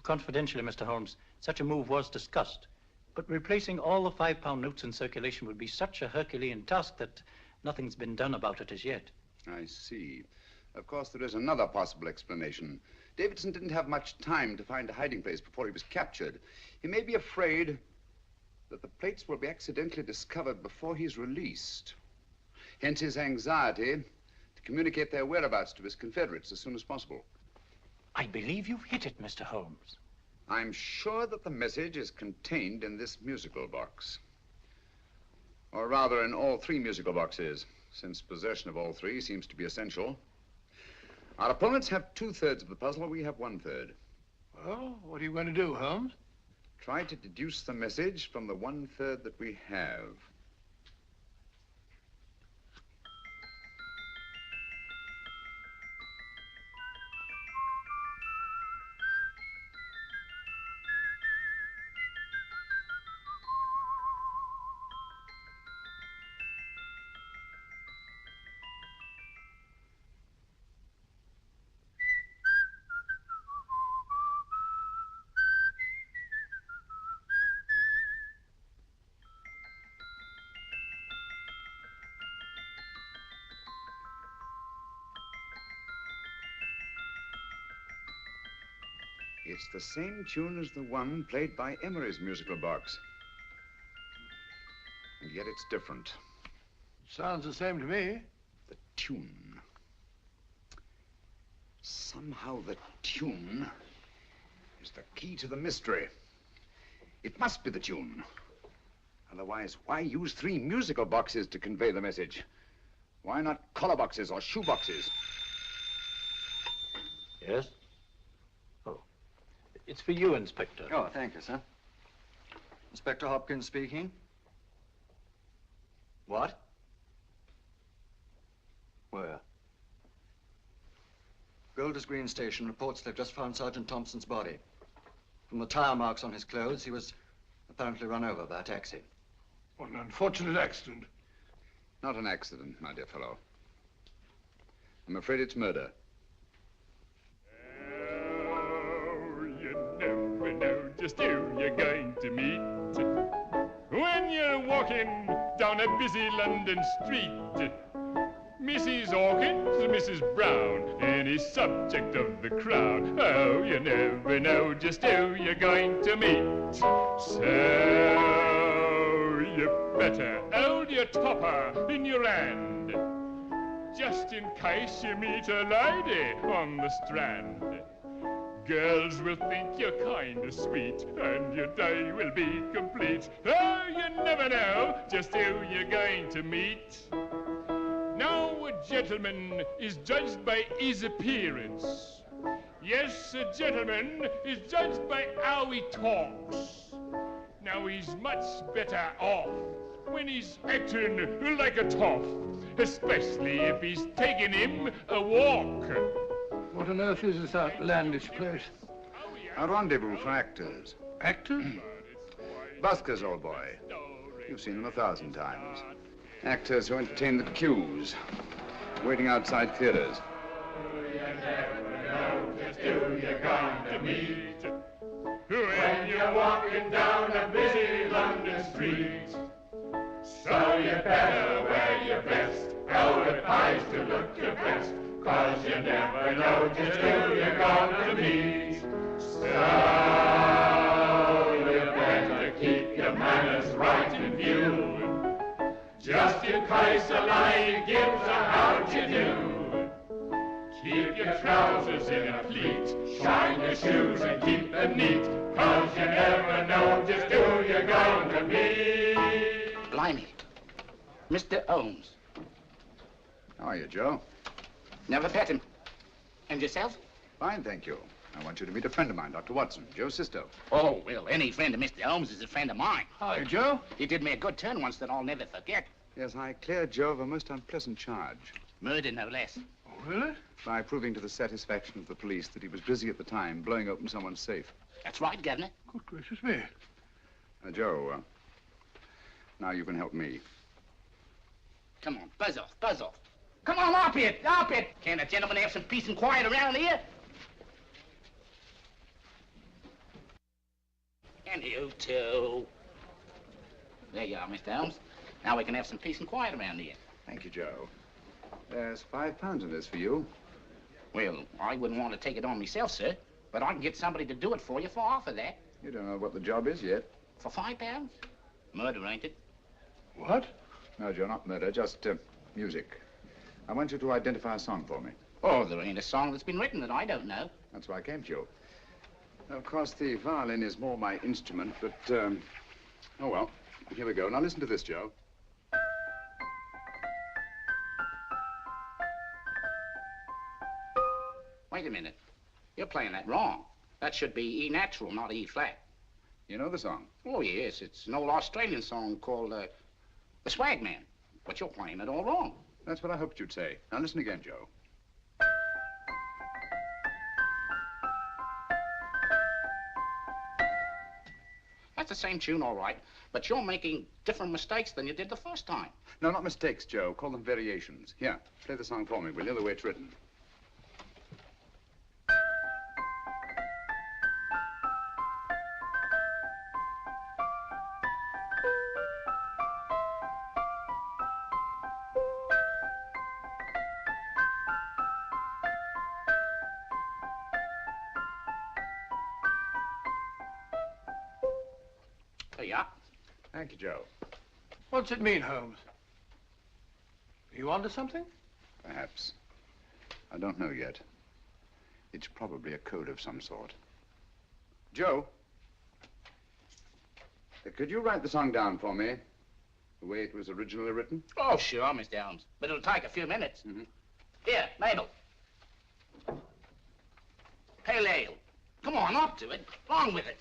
Confidentially, Mr. Holmes, such a move was discussed. But replacing all the £5 notes in circulation would be such a Herculean task that nothing's been done about it as yet. I see. Of course, there is another possible explanation. Davidson didn't have much time to find a hiding place before he was captured. He may be afraid that the plates will be accidentally discovered before he's released. Hence his anxiety to communicate their whereabouts to his confederates as soon as possible. I believe you've hit it, Mr. Holmes. I'm sure that the message is contained in this musical box. Or rather, in all 3 musical boxes, since possession of all 3 seems to be essential. Our opponents have 2/3 of the puzzle, we have 1/3. Well, what are you going to do, Holmes? Try to deduce the message from the 1/3 that we have. It's the same tune as the one played by Emery's musical box. And yet it's different. Sounds the same to me. The tune. Somehow the tune is the key to the mystery. It must be the tune. Otherwise, why use 3 musical boxes to convey the message? Why not collar boxes or shoe boxes? Yes? Oh. It's for you, Inspector. Oh, thank you, sir. Inspector Hopkins speaking. What? Where? Golders Green Station reports they've just found Sergeant Thompson's body. From the tire marks on his clothes, he was apparently run over by a taxi. What an unfortunate accident. Not an accident, my dear fellow. I'm afraid it's murder. Never know just who you're going to meet when you're walking down a busy London street. Mrs. Hawkins, Mrs. Brown, any subject of the crowd. Oh, you never know just who you're going to meet. So you better hold your topper in your hand, just in case you meet a lady on the Strand. Girls will think you're kind of sweet, and your day will be complete. Oh, you never know just who you're going to meet. Now, a gentleman is judged by his appearance. Yes, a gentleman is judged by how he talks. Now, he's much better off when he's acting like a toff, especially if he's taking him a walk. What on earth is this outlandish place? A rendezvous for actors. Actors? Buskers, old boy. You've seen them 1,000 times. Actors who entertain the queues, waiting outside theaters. Who you're going to meet when you're walking down a busy London street. So you better wear your best, go with eyes to look your best, 'cause you never know just who you're going to meet. So you better keep your manners right in view, just in case a lie gives a how'd you do. Keep your trousers in a pleat, shine your shoes and keep them neat, 'cause you never know just who you're going to meet. Blimey. Mr. Holmes. How are you, Joe? Never met him. And yourself? Fine, thank you. I want you to meet a friend of mine, Dr. Watson, Joe's sister. Oh, well, any friend of Mr. Holmes is a friend of mine. Hi, Joe. He did me a good turn once that I'll never forget. Yes, I cleared Joe of a most unpleasant charge. Murder, no less. Oh, really? By proving to the satisfaction of the police that he was busy at the time blowing open someone's safe. That's right, Governor. Good gracious me. Joe, now you can help me. Come on, buzz off, buzz off. Come on, up it, up it. Can't a gentleman have some peace and quiet around here? And you too. There you are, Mr. Holmes. Now we can have some peace and quiet around here. Thank you, Joe. There's £5 in this for you. Well, I wouldn't want to take it on myself, sir, but I can get somebody to do it for you for half of that. You don't know what the job is yet. For £5? Murder, ain't it? What? No, Joe, not murder, just music. I want you to identify a song for me. Oh, there ain't a song that's been written that I don't know. That's why I came to you. Of course, the violin is more my instrument, but, oh, well, here we go. Now, listen to this, Joe. Wait a minute. You're playing that wrong. That should be E natural, not E flat. You know the song? Oh, yes. It's an old Australian song called, The Swag Man. But you're playing it all wrong. That's what I hoped you'd say. Now, listen again, Joe. That's the same tune, all right, but you're making different mistakes than you did the first time. No, not mistakes, Joe. Call them variations. Here, play the song for me, will you, the way it's written. There you are. Thank you, Joe. What's it mean, Holmes? Are you onto something? Perhaps. I don't know yet. It's probably a code of some sort. Joe, could you write the song down for me, the way it was originally written? Oh, sure, Mr. Holmes, but it'll take a few minutes. Here, Mabel. Pale ale. Come on, up to it. Along with it.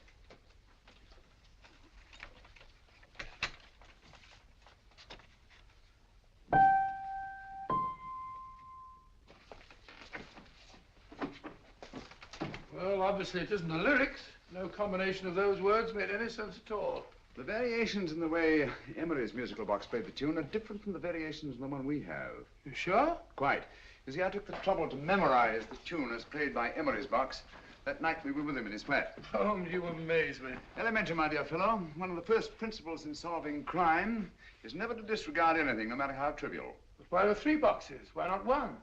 Well, obviously it isn't the lyrics. No combination of those words made any sense at all. The variations in the way Emery's musical box played the tune are different from the variations in the one we have. You sure? Quite. You see, I took the trouble to memorize the tune as played by Emery's box that night we were with him in his flat. Holmes, you amaze me. Elementary, my dear fellow. One of the first principles in solving crime is never to disregard anything, no matter how trivial. But why are 3 boxes? Why not 1?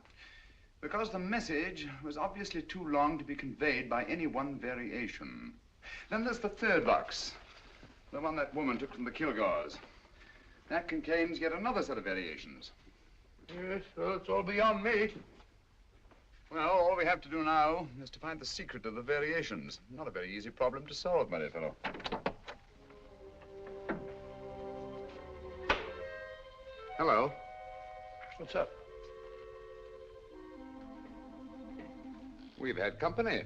Because the message was obviously too long to be conveyed by any one variation. Then there's the 3rd box, the one that woman took from the Kilgores. That contains yet another set of variations. Yes, well, it's all beyond me. Well, all we have to do now is to find the secret of the variations. Not a very easy problem to solve, my dear fellow. Hello. What's up? We've had company.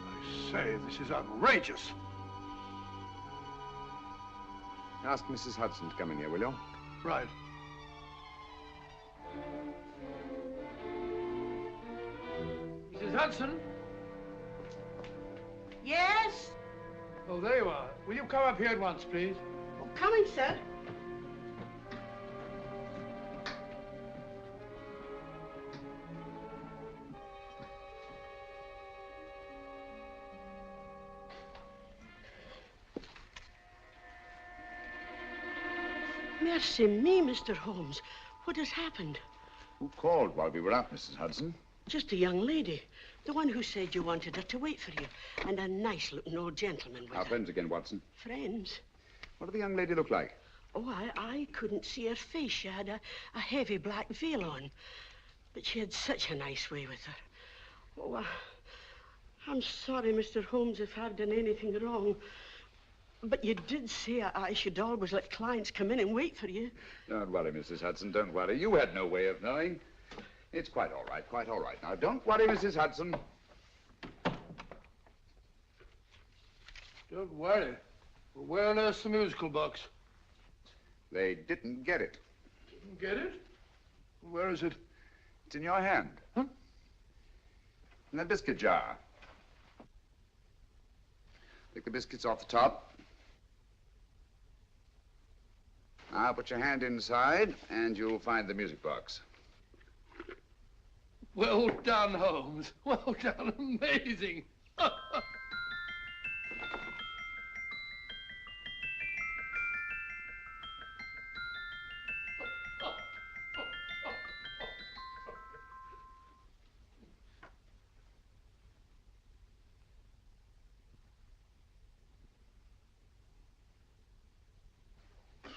I say, this is outrageous. Ask Mrs. Hudson to come in here, will you? Right. Hudson? Yes? Oh, there you are. Will you come up here at once, please? Oh, coming, sir. Mercy me, Mr. Holmes. What has happened? Who called while we were out, Mrs. Hudson? Just a young lady. The one who said you wanted her to wait for you. And a nice-looking old gentleman with Our her. friends again, Watson. Friends? What did the young lady look like? Oh, I couldn't see her face. She had a heavy black veil on. But she had such a nice way with her. Oh, I'm sorry, Mr. Holmes, if I've done anything wrong. But you did say I should always let clients come in and wait for you. Don't worry, Mrs. Hudson, don't worry. You had no way of knowing. It's quite all right, quite all right. Now, don't worry, Mrs. Hudson. Don't worry. Well, where on earth's the musical box? They didn't get it. Didn't get it? Where is it? It's in your hand. Huh? In that biscuit jar. Take the biscuits off the top. Now put your hand inside, and you'll find the music box. Well done, Holmes. Well done. Amazing.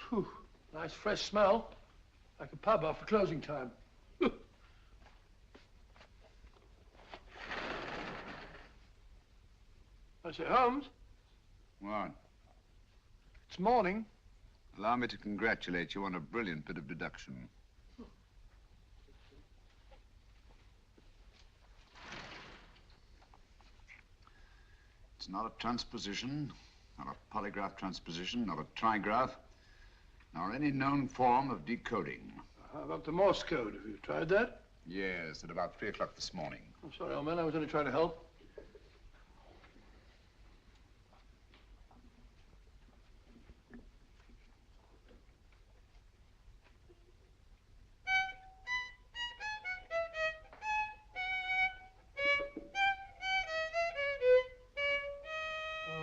Whew. Nice fresh smell. Like a pub after closing time. I say, Holmes, What? it's morning. Allow me to congratulate you on a brilliant bit of deduction. It's not a transposition, not a polygraph transposition, not a trigraph, nor any known form of decoding. How about the Morse code? Have you tried that? Yes, at about 3 o'clock this morning. I'm sorry, old man. I was only trying to help.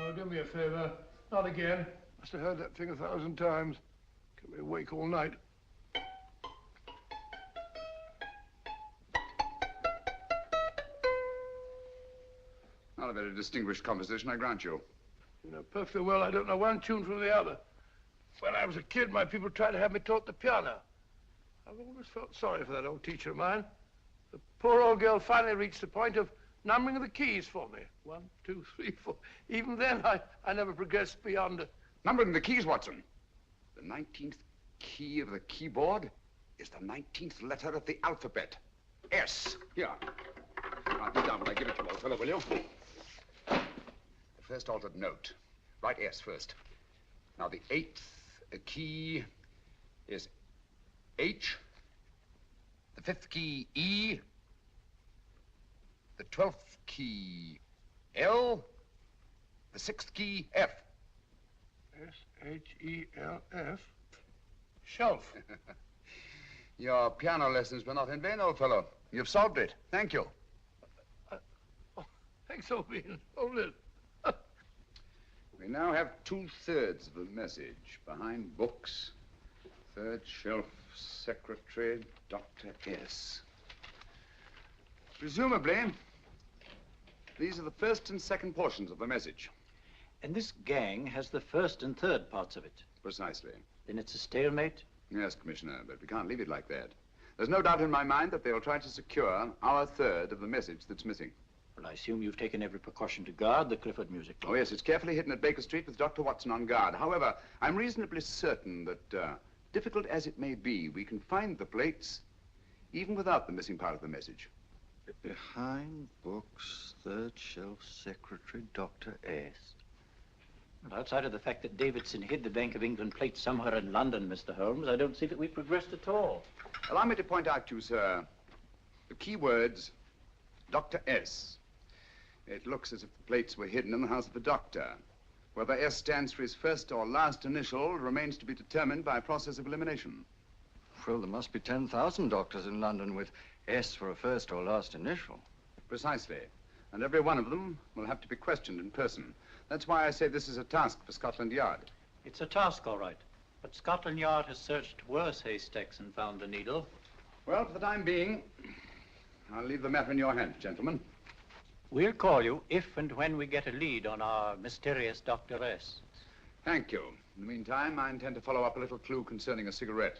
Oh, do me a favor. Not again. Must have heard that thing 1,000 times. Kept me awake all night. Not a very distinguished composition, I grant you. You know perfectly well I don't know one tune from the other. When I was a kid, my people tried to have me taught the piano. I've always felt sorry for that old teacher of mine. The poor old girl finally reached the point of numbering the keys for me. 1, 2, 3, 4. Even then, I never progressed beyond... Numbering the keys, Watson. The 19th key of the keyboard is the 19th letter of the alphabet. S. Here. Write it down when I give it to you, old fellow, will you? The first altered note. Write S first. Now, the 8th key is H. The 5th key, E. The 12th key, L. The 6th key, F. S-H-E-L-F. Shelf. Your piano lessons were not in vain, old fellow. You've solved it. Thank you. Thanks, old bean. Hold it. We now have 2/3 of the message. Behind books, third shelf, secretary, Dr. S. Presumably, these are the first and second portions of the message. And this gang has the first and third parts of it. Precisely. Then it's a stalemate? Yes, Commissioner, but we can't leave it like that. There's no doubt in my mind that they'll try to secure our third of the message that's missing. Well, I assume you've taken every precaution to guard the Clifford music box. Oh, yes, it's carefully hidden at Baker Street with Dr. Watson on guard. However, I'm reasonably certain that, difficult as it may be, we can find the plates even without the missing part of the message. Behind books, third shelf, secretary, Dr. S. Well, outside of the fact that Davidson hid the Bank of England plate somewhere in London, Mr. Holmes, I don't see that we've progressed at all. Allow me to point out to you, sir, the key words Dr. S. It looks as if the plates were hidden in the house of the doctor. Whether S stands for his first or last initial remains to be determined by a process of elimination. Well, there must be 10,000 doctors in London with S for a first or last initial. Precisely. And every one of them will have to be questioned in person. That's why I say this is a task for Scotland Yard. It's a task, all right. But Scotland Yard has searched worse haystacks and found the needle. Well, for the time being, I'll leave the matter in your hands, gentlemen. We'll call you if and when we get a lead on our mysterious Dr. S. Thank you. In the meantime, I intend to follow up a little clue concerning a cigarette.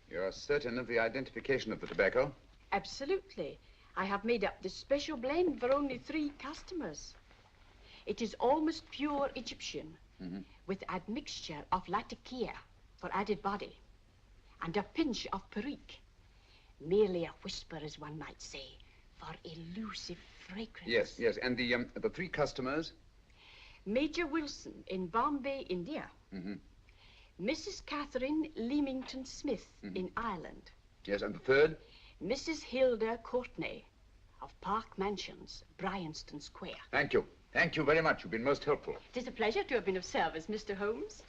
You're certain of the identification of the tobacco? Absolutely. I have made up this special blend for only 3 customers. It is almost pure Egyptian, with admixture of latakia for added body, and a pinch of perique. Merely a whisper, as one might say, for elusive fragrance. Yes. And the 3 customers? Major Wilson in Bombay, India. Mrs. Catherine Leamington Smith in Ireland. Yes, and the 3rd? Mrs. Hilda Courtney of Park Mansions, Bryanston Square. Thank you. Thank you very much. You've been most helpful. It is a pleasure to have been of service, Mr. Holmes.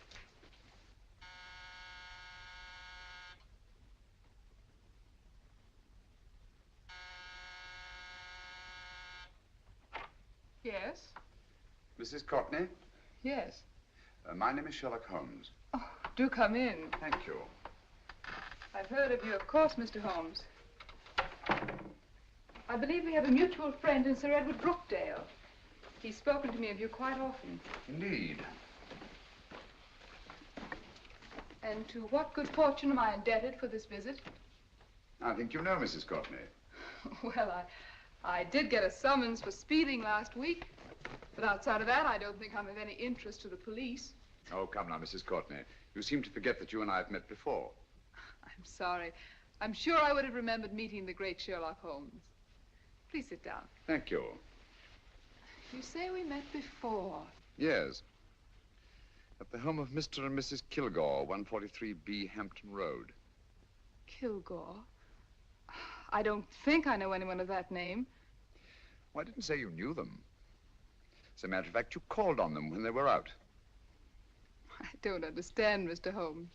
Yes? Mrs. Courtney? Yes. My name is Sherlock Holmes. Oh, do come in. Thank you. I've heard of you, of course, Mr. Holmes. I believe we have a mutual friend in Sir Edward Brookdale. He's spoken to me of you quite often. Indeed. And to what good fortune am I indebted for this visit? I think you know Mrs. Courtney. Well, I did get a summons for speeding last week. But outside of that, I don't think I'm of any interest to the police. Oh, come now, Mrs. Courtney. You seem to forget that you and I have met before. I'm sorry. I'm sure I would have remembered meeting the great Sherlock Holmes. Please sit down. Thank you. You say we met before. Yes. At the home of Mr. and Mrs. Kilgore, 143B Hampton Road. Kilgore? I don't think I know anyone of that name. Well, I didn't say you knew them. As a matter of fact, you called on them when they were out. I don't understand, Mr. Holmes.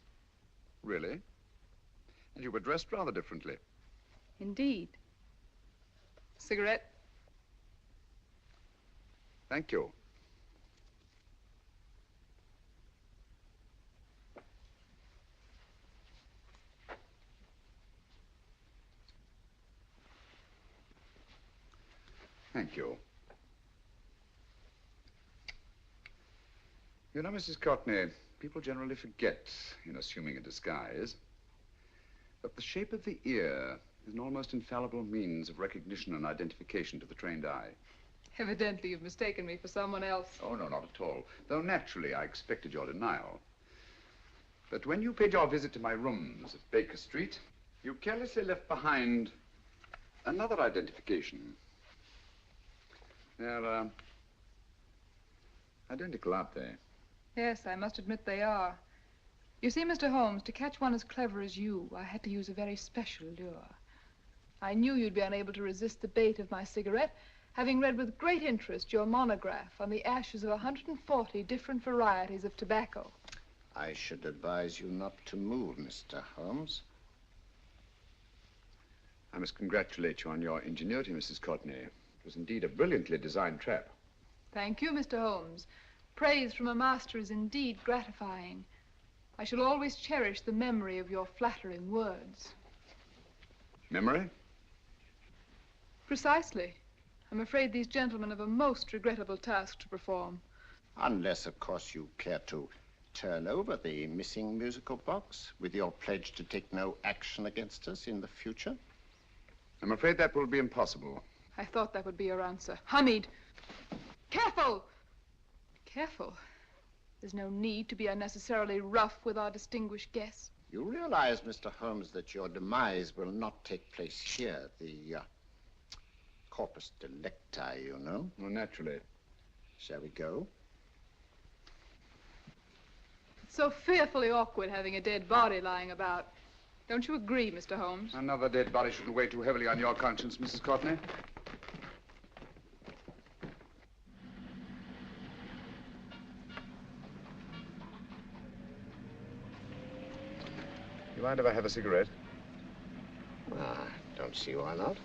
Really? And you were dressed rather differently. Indeed. Cigarette? Thank you. Thank you. You know, Mrs. Courtney, people generally forget, in assuming a disguise, that the shape of the ear is an almost infallible means of recognition and identification to the trained eye. Evidently, you've mistaken me for someone else. Oh, no, not at all. Though naturally, I expected your denial. But when you paid your visit to my rooms at Baker Street, you carelessly left behind another identification. They're, identical, aren't they? Yes, I must admit they are. You see, Mr. Holmes, to catch one as clever as you, I had to use a very special lure. I knew you'd be unable to resist the bait of my cigarette, having read with great interest your monograph on the ashes of 140 different varieties of tobacco. I should advise you not to move, Mr. Holmes. I must congratulate you on your ingenuity, Mrs. Courtney. It was indeed a brilliantly designed trap. Thank you, Mr. Holmes. Praise from a master is indeed gratifying. I shall always cherish the memory of your flattering words. Memory? Precisely. I'm afraid these gentlemen have a most regrettable task to perform. Unless, of course, you care to turn over the missing musical box with your pledge to take no action against us in the future. I'm afraid that will be impossible. I thought that would be your answer. Hamid! Careful! Careful. There's no need to be unnecessarily rough with our distinguished guest. You realize, Mr. Holmes, that your demise will not take place here. The corpus delicti, you know. Well, naturally. Shall we go? It So fearfully awkward having a dead body lying about. Don't you agree, Mr. Holmes? Another dead body shouldn't weigh too heavily on your conscience, Mrs. Courtney. You mind if I have a cigarette? Don't see why not.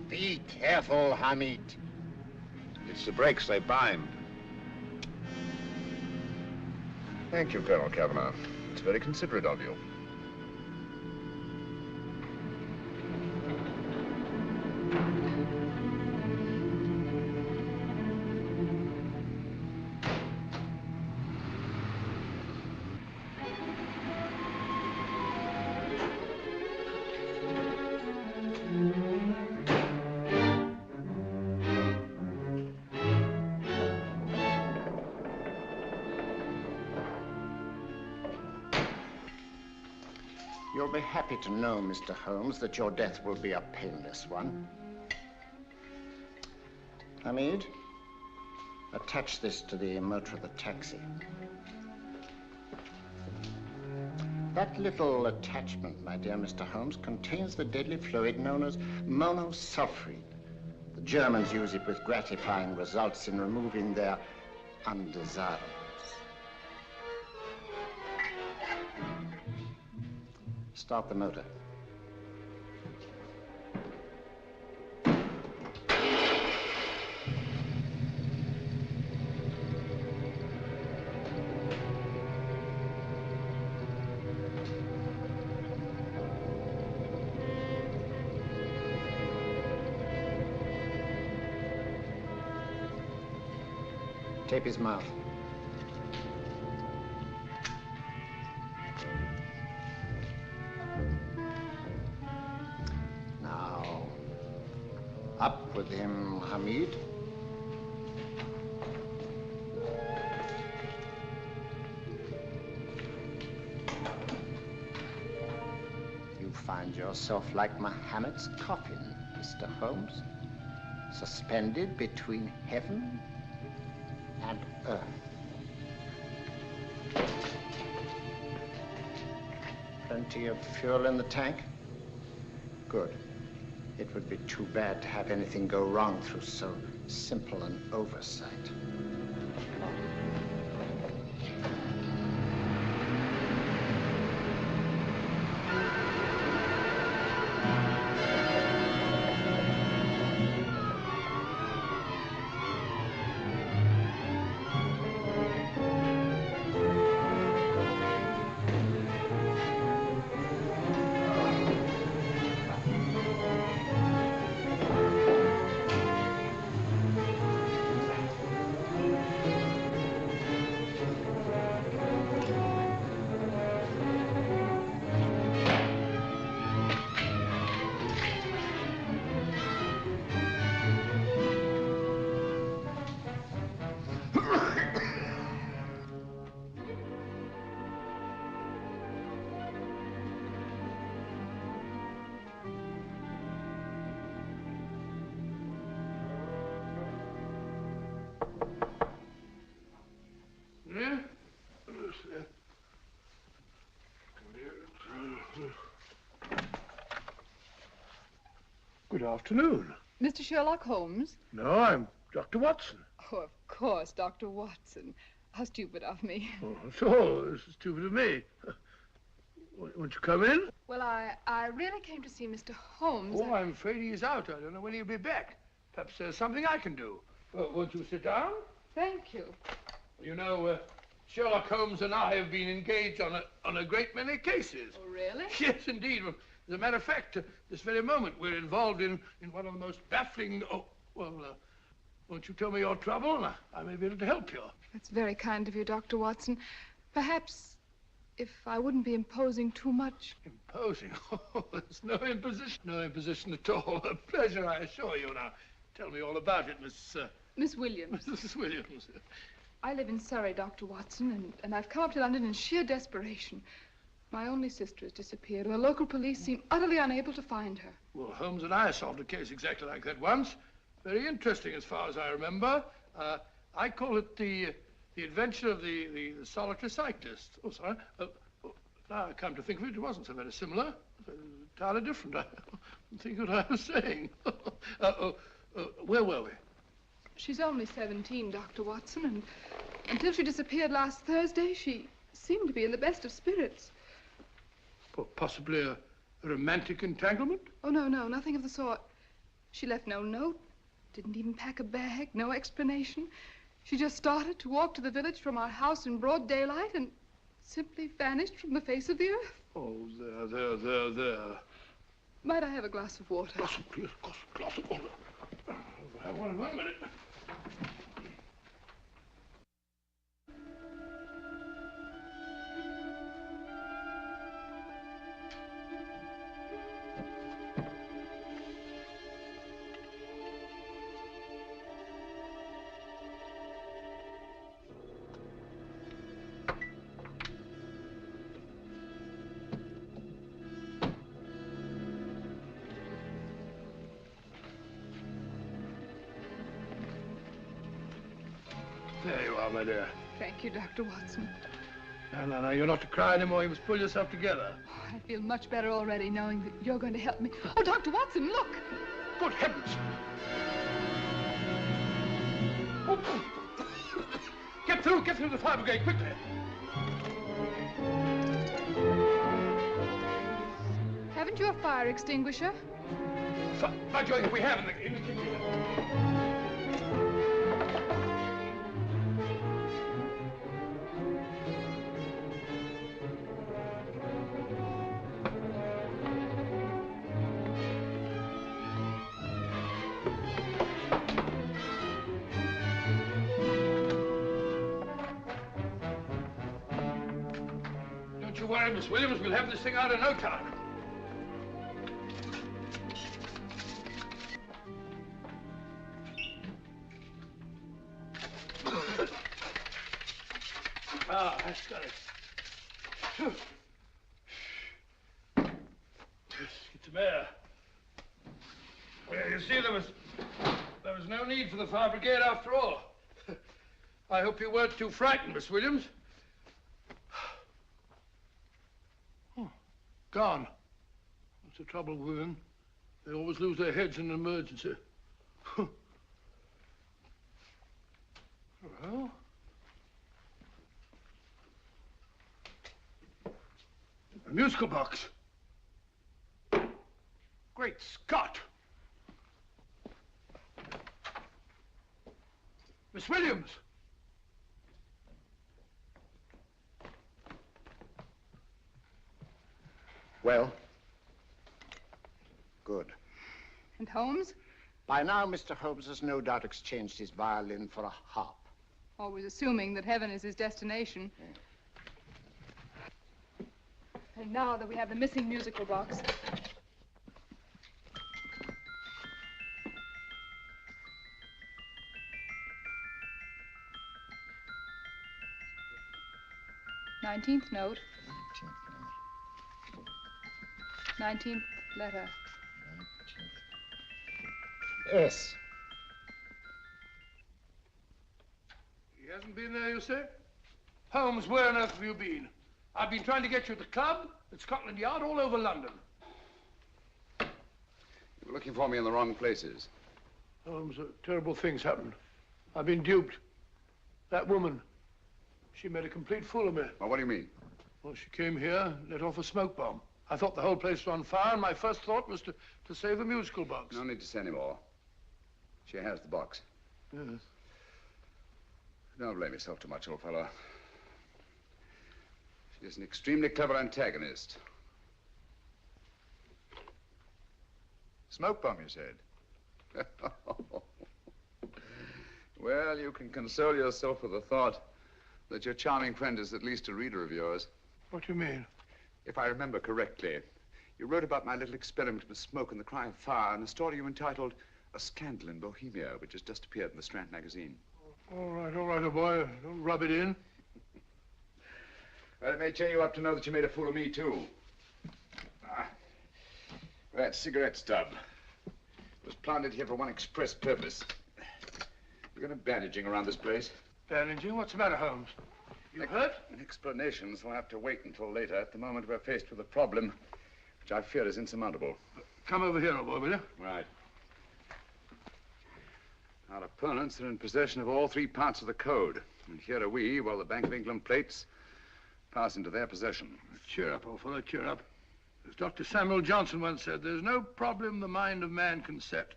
Be careful, Hamid. It's the brakes, they bind. Thank you, Colonel Kavanagh. It's very considerate of you. You'll be happy to know, Mr. Holmes, that your death will be a painless one. Hamid, attach this to the motor of the taxi. That little attachment, my dear Mr. Holmes, contains the deadly fluid known as monosulfide. The Germans use it with gratifying results in removing their undesirables. Start the motor. Tape his mouth. Now, up with him, Hamid. You find yourself like Muhammad's coffin, Mr. Holmes, suspended between heaven and earth. Plenty of fuel in the tank? Good. It would be too bad to have anything go wrong through so simple an oversight. Good afternoon. Mr. Sherlock Holmes? No, I'm Dr. Watson. Oh, of course, Dr. Watson. How stupid of me. Oh, so this is stupid of me. Won't you come in? Well, I really came to see Mr. Holmes. Oh, I'm afraid he's out. I don't know when he'll be back. Perhaps there's something I can do. Won't you sit down? Thank you. You know, Sherlock Holmes and I have been engaged on a great many cases. Oh, really? Yes, indeed. As a matter of fact, this very moment, we're involved in one of the most baffling... Oh, well, won't you tell me your trouble, and I may be able to help you. That's very kind of you, Dr. Watson. Perhaps if I wouldn't be imposing too much. Imposing? Oh, there's no imposition. No imposition at all. A pleasure, I assure you. Now, tell me all about it, Miss Williams. Mrs. Williams. I live in Surrey, Dr. Watson, and I've come up to London in sheer desperation. My only sister has disappeared, and the local police seem utterly unable to find her. Well, Holmes and I solved a case exactly like that once. Very interesting, as far as I remember. I call it the adventure of the solitary cyclist. Oh, sorry. Now I come to think of it, it wasn't so very similar. Entirely different. I don't think what I was saying. Where were we? She's only 17, Dr. Watson, and until she disappeared last Thursday, she seemed to be in the best of spirits. Well, possibly a romantic entanglement? Oh, no, nothing of the sort. She left no note, didn't even pack a bag, no explanation. She just started to walk to the village from our house in broad daylight and simply vanished from the face of the earth. Oh, there. Might I have a glass of water? Glass of water. I'll have one in 1 minute. There you are, my dear. Thank you, Dr. Watson. No, you're not to cry anymore. You must pull yourself together. I feel much better already knowing that you're going to help me. Oh, Dr. Watson, look! Good heavens! Get through the fire brigade, quickly! Haven't you a fire extinguisher? By Jove, we have in the kitchen. Don't you worry, Miss Williams. We'll have this thing out in no time. That's got it. Get some air. Well, you see, there was no need for the fire brigade after all. I hope you weren't too frightened, Miss Williams. Oh, gone. That's the trouble with women. They always lose their heads in an emergency. Well... a musical box. Great Scott! Miss Williams! Well? Good. And Holmes? By now, Mr. Holmes has no doubt exchanged his violin for a harp. Always assuming that heaven is his destination. And now that we have the missing musical box. Nineteenth note. 19th letter. Yes. He hasn't been there, you say? Holmes, where on earth have you been? I've been trying to get you at the club, at Scotland Yard, all over London. You were looking for me in the wrong places. Holmes, terrible things happened. I've been duped. That woman, she made a complete fool of me. Well, what do you mean? Well, she came here, let off a smoke bomb. I thought the whole place was on fire, and my first thought was to save the musical box. No need to say any more. She has the box. Yes. Don't blame yourself too much, old fellow. She's an extremely clever antagonist. Smoke bomb, you said? Well, you can console yourself with the thought that your charming friend is at least a reader of yours. What do you mean? If I remember correctly, you wrote about my little experiment with smoke and the cry of fire in a story you entitled A Scandal in Bohemia, which has just appeared in the Strand magazine. All right, old boy. Don't rub it in. Well, it may cheer you up to know that you made a fool of me, too. That cigarette stub was planted here for one express purpose. We're going to bandaging around this place. Bandaging? What's the matter, Holmes? You hurt? Explanations will have to wait until later. At the moment, we're faced with a problem which I fear is insurmountable. Come over here, old boy, will you? Right. Our opponents are in possession of all three parts of the code. And here are we, while the Bank of England plates pass into their possession. Cheer up, old fellow, cheer up. As Dr. Samuel Johnson once said, there's no problem the mind of man can set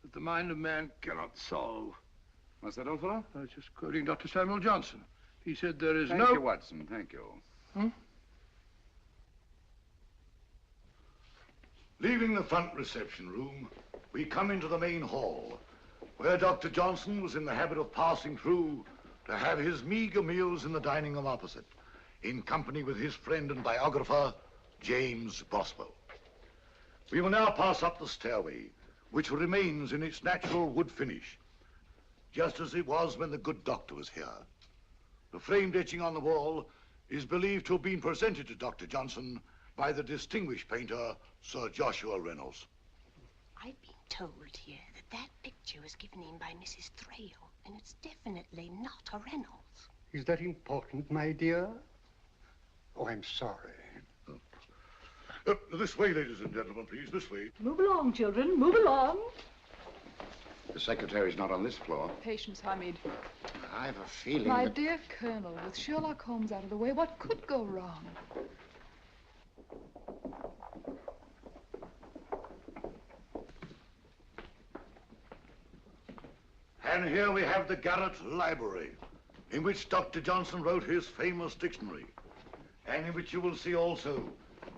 that the mind of man cannot solve. What's that, old fellow? I was just quoting Dr. Samuel Johnson. He said there is Thank you, Watson. Thank you. Leaving the front reception room, we come into the main hall, where Dr. Johnson was in the habit of passing through to have his meager meals in the dining room opposite, in company with his friend and biographer, James Boswell. We will now pass up the stairway, which remains in its natural wood finish, just as it was when the good doctor was here. The framed etching on the wall is believed to have been presented to Dr. Johnson by the distinguished painter, Sir Joshua Reynolds. I've been told here that picture was given him by Mrs. Thrale, and it's definitely not a Reynolds. Is that important, my dear? Oh, I'm sorry. This way, ladies and gentlemen, please, this way. Move along, children, move along. The secretary's not on this floor. Patience, Hamid. I've a feeling My that... dear Colonel, with Sherlock Holmes out of the way, what could go wrong? And here we have the Garrett Library, in which Dr. Johnson wrote his famous dictionary, and in which you will see also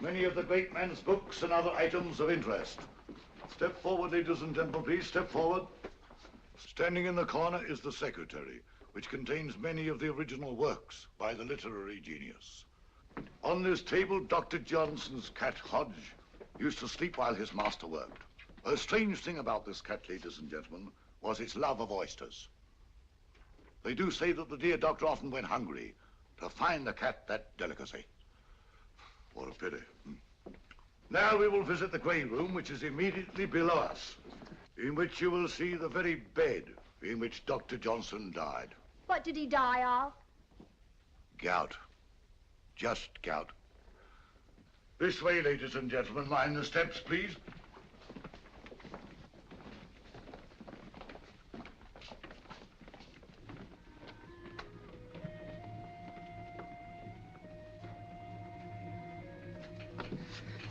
many of the great man's books and other items of interest. Step forward, ladies and gentlemen, please, step forward. Standing in the corner is the secretary, which contains many of the original works by the literary genius. On this table, Dr. Johnson's cat, Hodge, used to sleep while his master worked. A strange thing about this cat, ladies and gentlemen, was its love of oysters. They do say that the dear doctor often went hungry to find the cat that delicacy. What a pity. Now we will visit the grey room, which is immediately below us, in which you will see the very bed in which Dr. Johnson died. What did he die of? Gout. Just gout. This way, ladies and gentlemen. Mind the steps, please.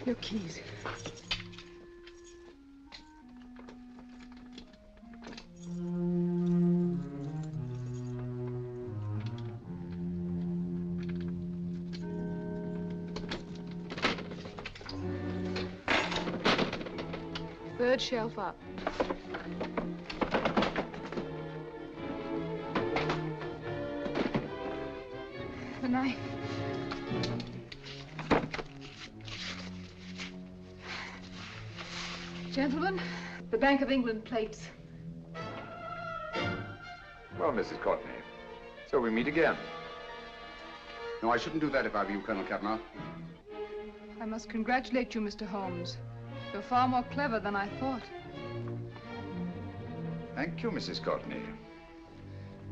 Your keys. Third shelf up. The knife. Gentlemen, the Bank of England plates. Well, Mrs. Courtney, so we meet again. No, I shouldn't do that if I were you, Colonel Cavanaugh. I must congratulate you, Mr. Holmes. You're far more clever than I thought. Thank you, Mrs. Courtney.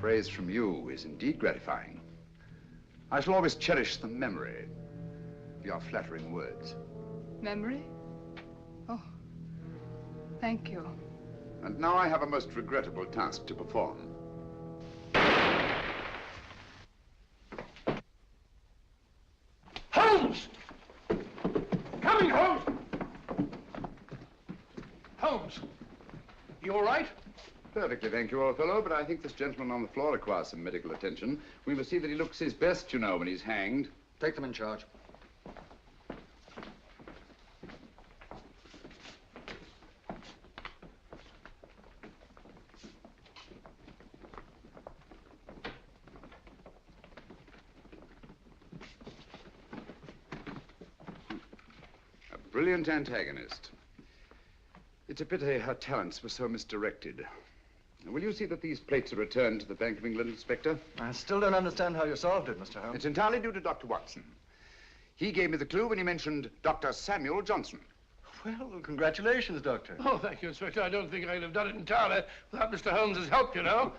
Praise from you is indeed gratifying. I shall always cherish the memory of your flattering words. Memory? Oh, thank you. And now I have a most regrettable task to perform. Holmes! Coming, Holmes! Holmes, you all right? Perfectly, thank you, old fellow, but I think this gentleman on the floor requires some medical attention. We must see that he looks his best, you know, when he's hanged. Take them in charge. A brilliant antagonist. It's a pity her talents were so misdirected. Will you see that these plates are returned to the Bank of England, Inspector? I still don't understand how you solved it, Mr. Holmes. It's entirely due to Dr. Watson. He gave me the clue when he mentioned Dr. Samuel Johnson. Well, congratulations, Doctor. Oh, thank you, Inspector. I don't think I could have done it entirely without Mr. Holmes's help, you know.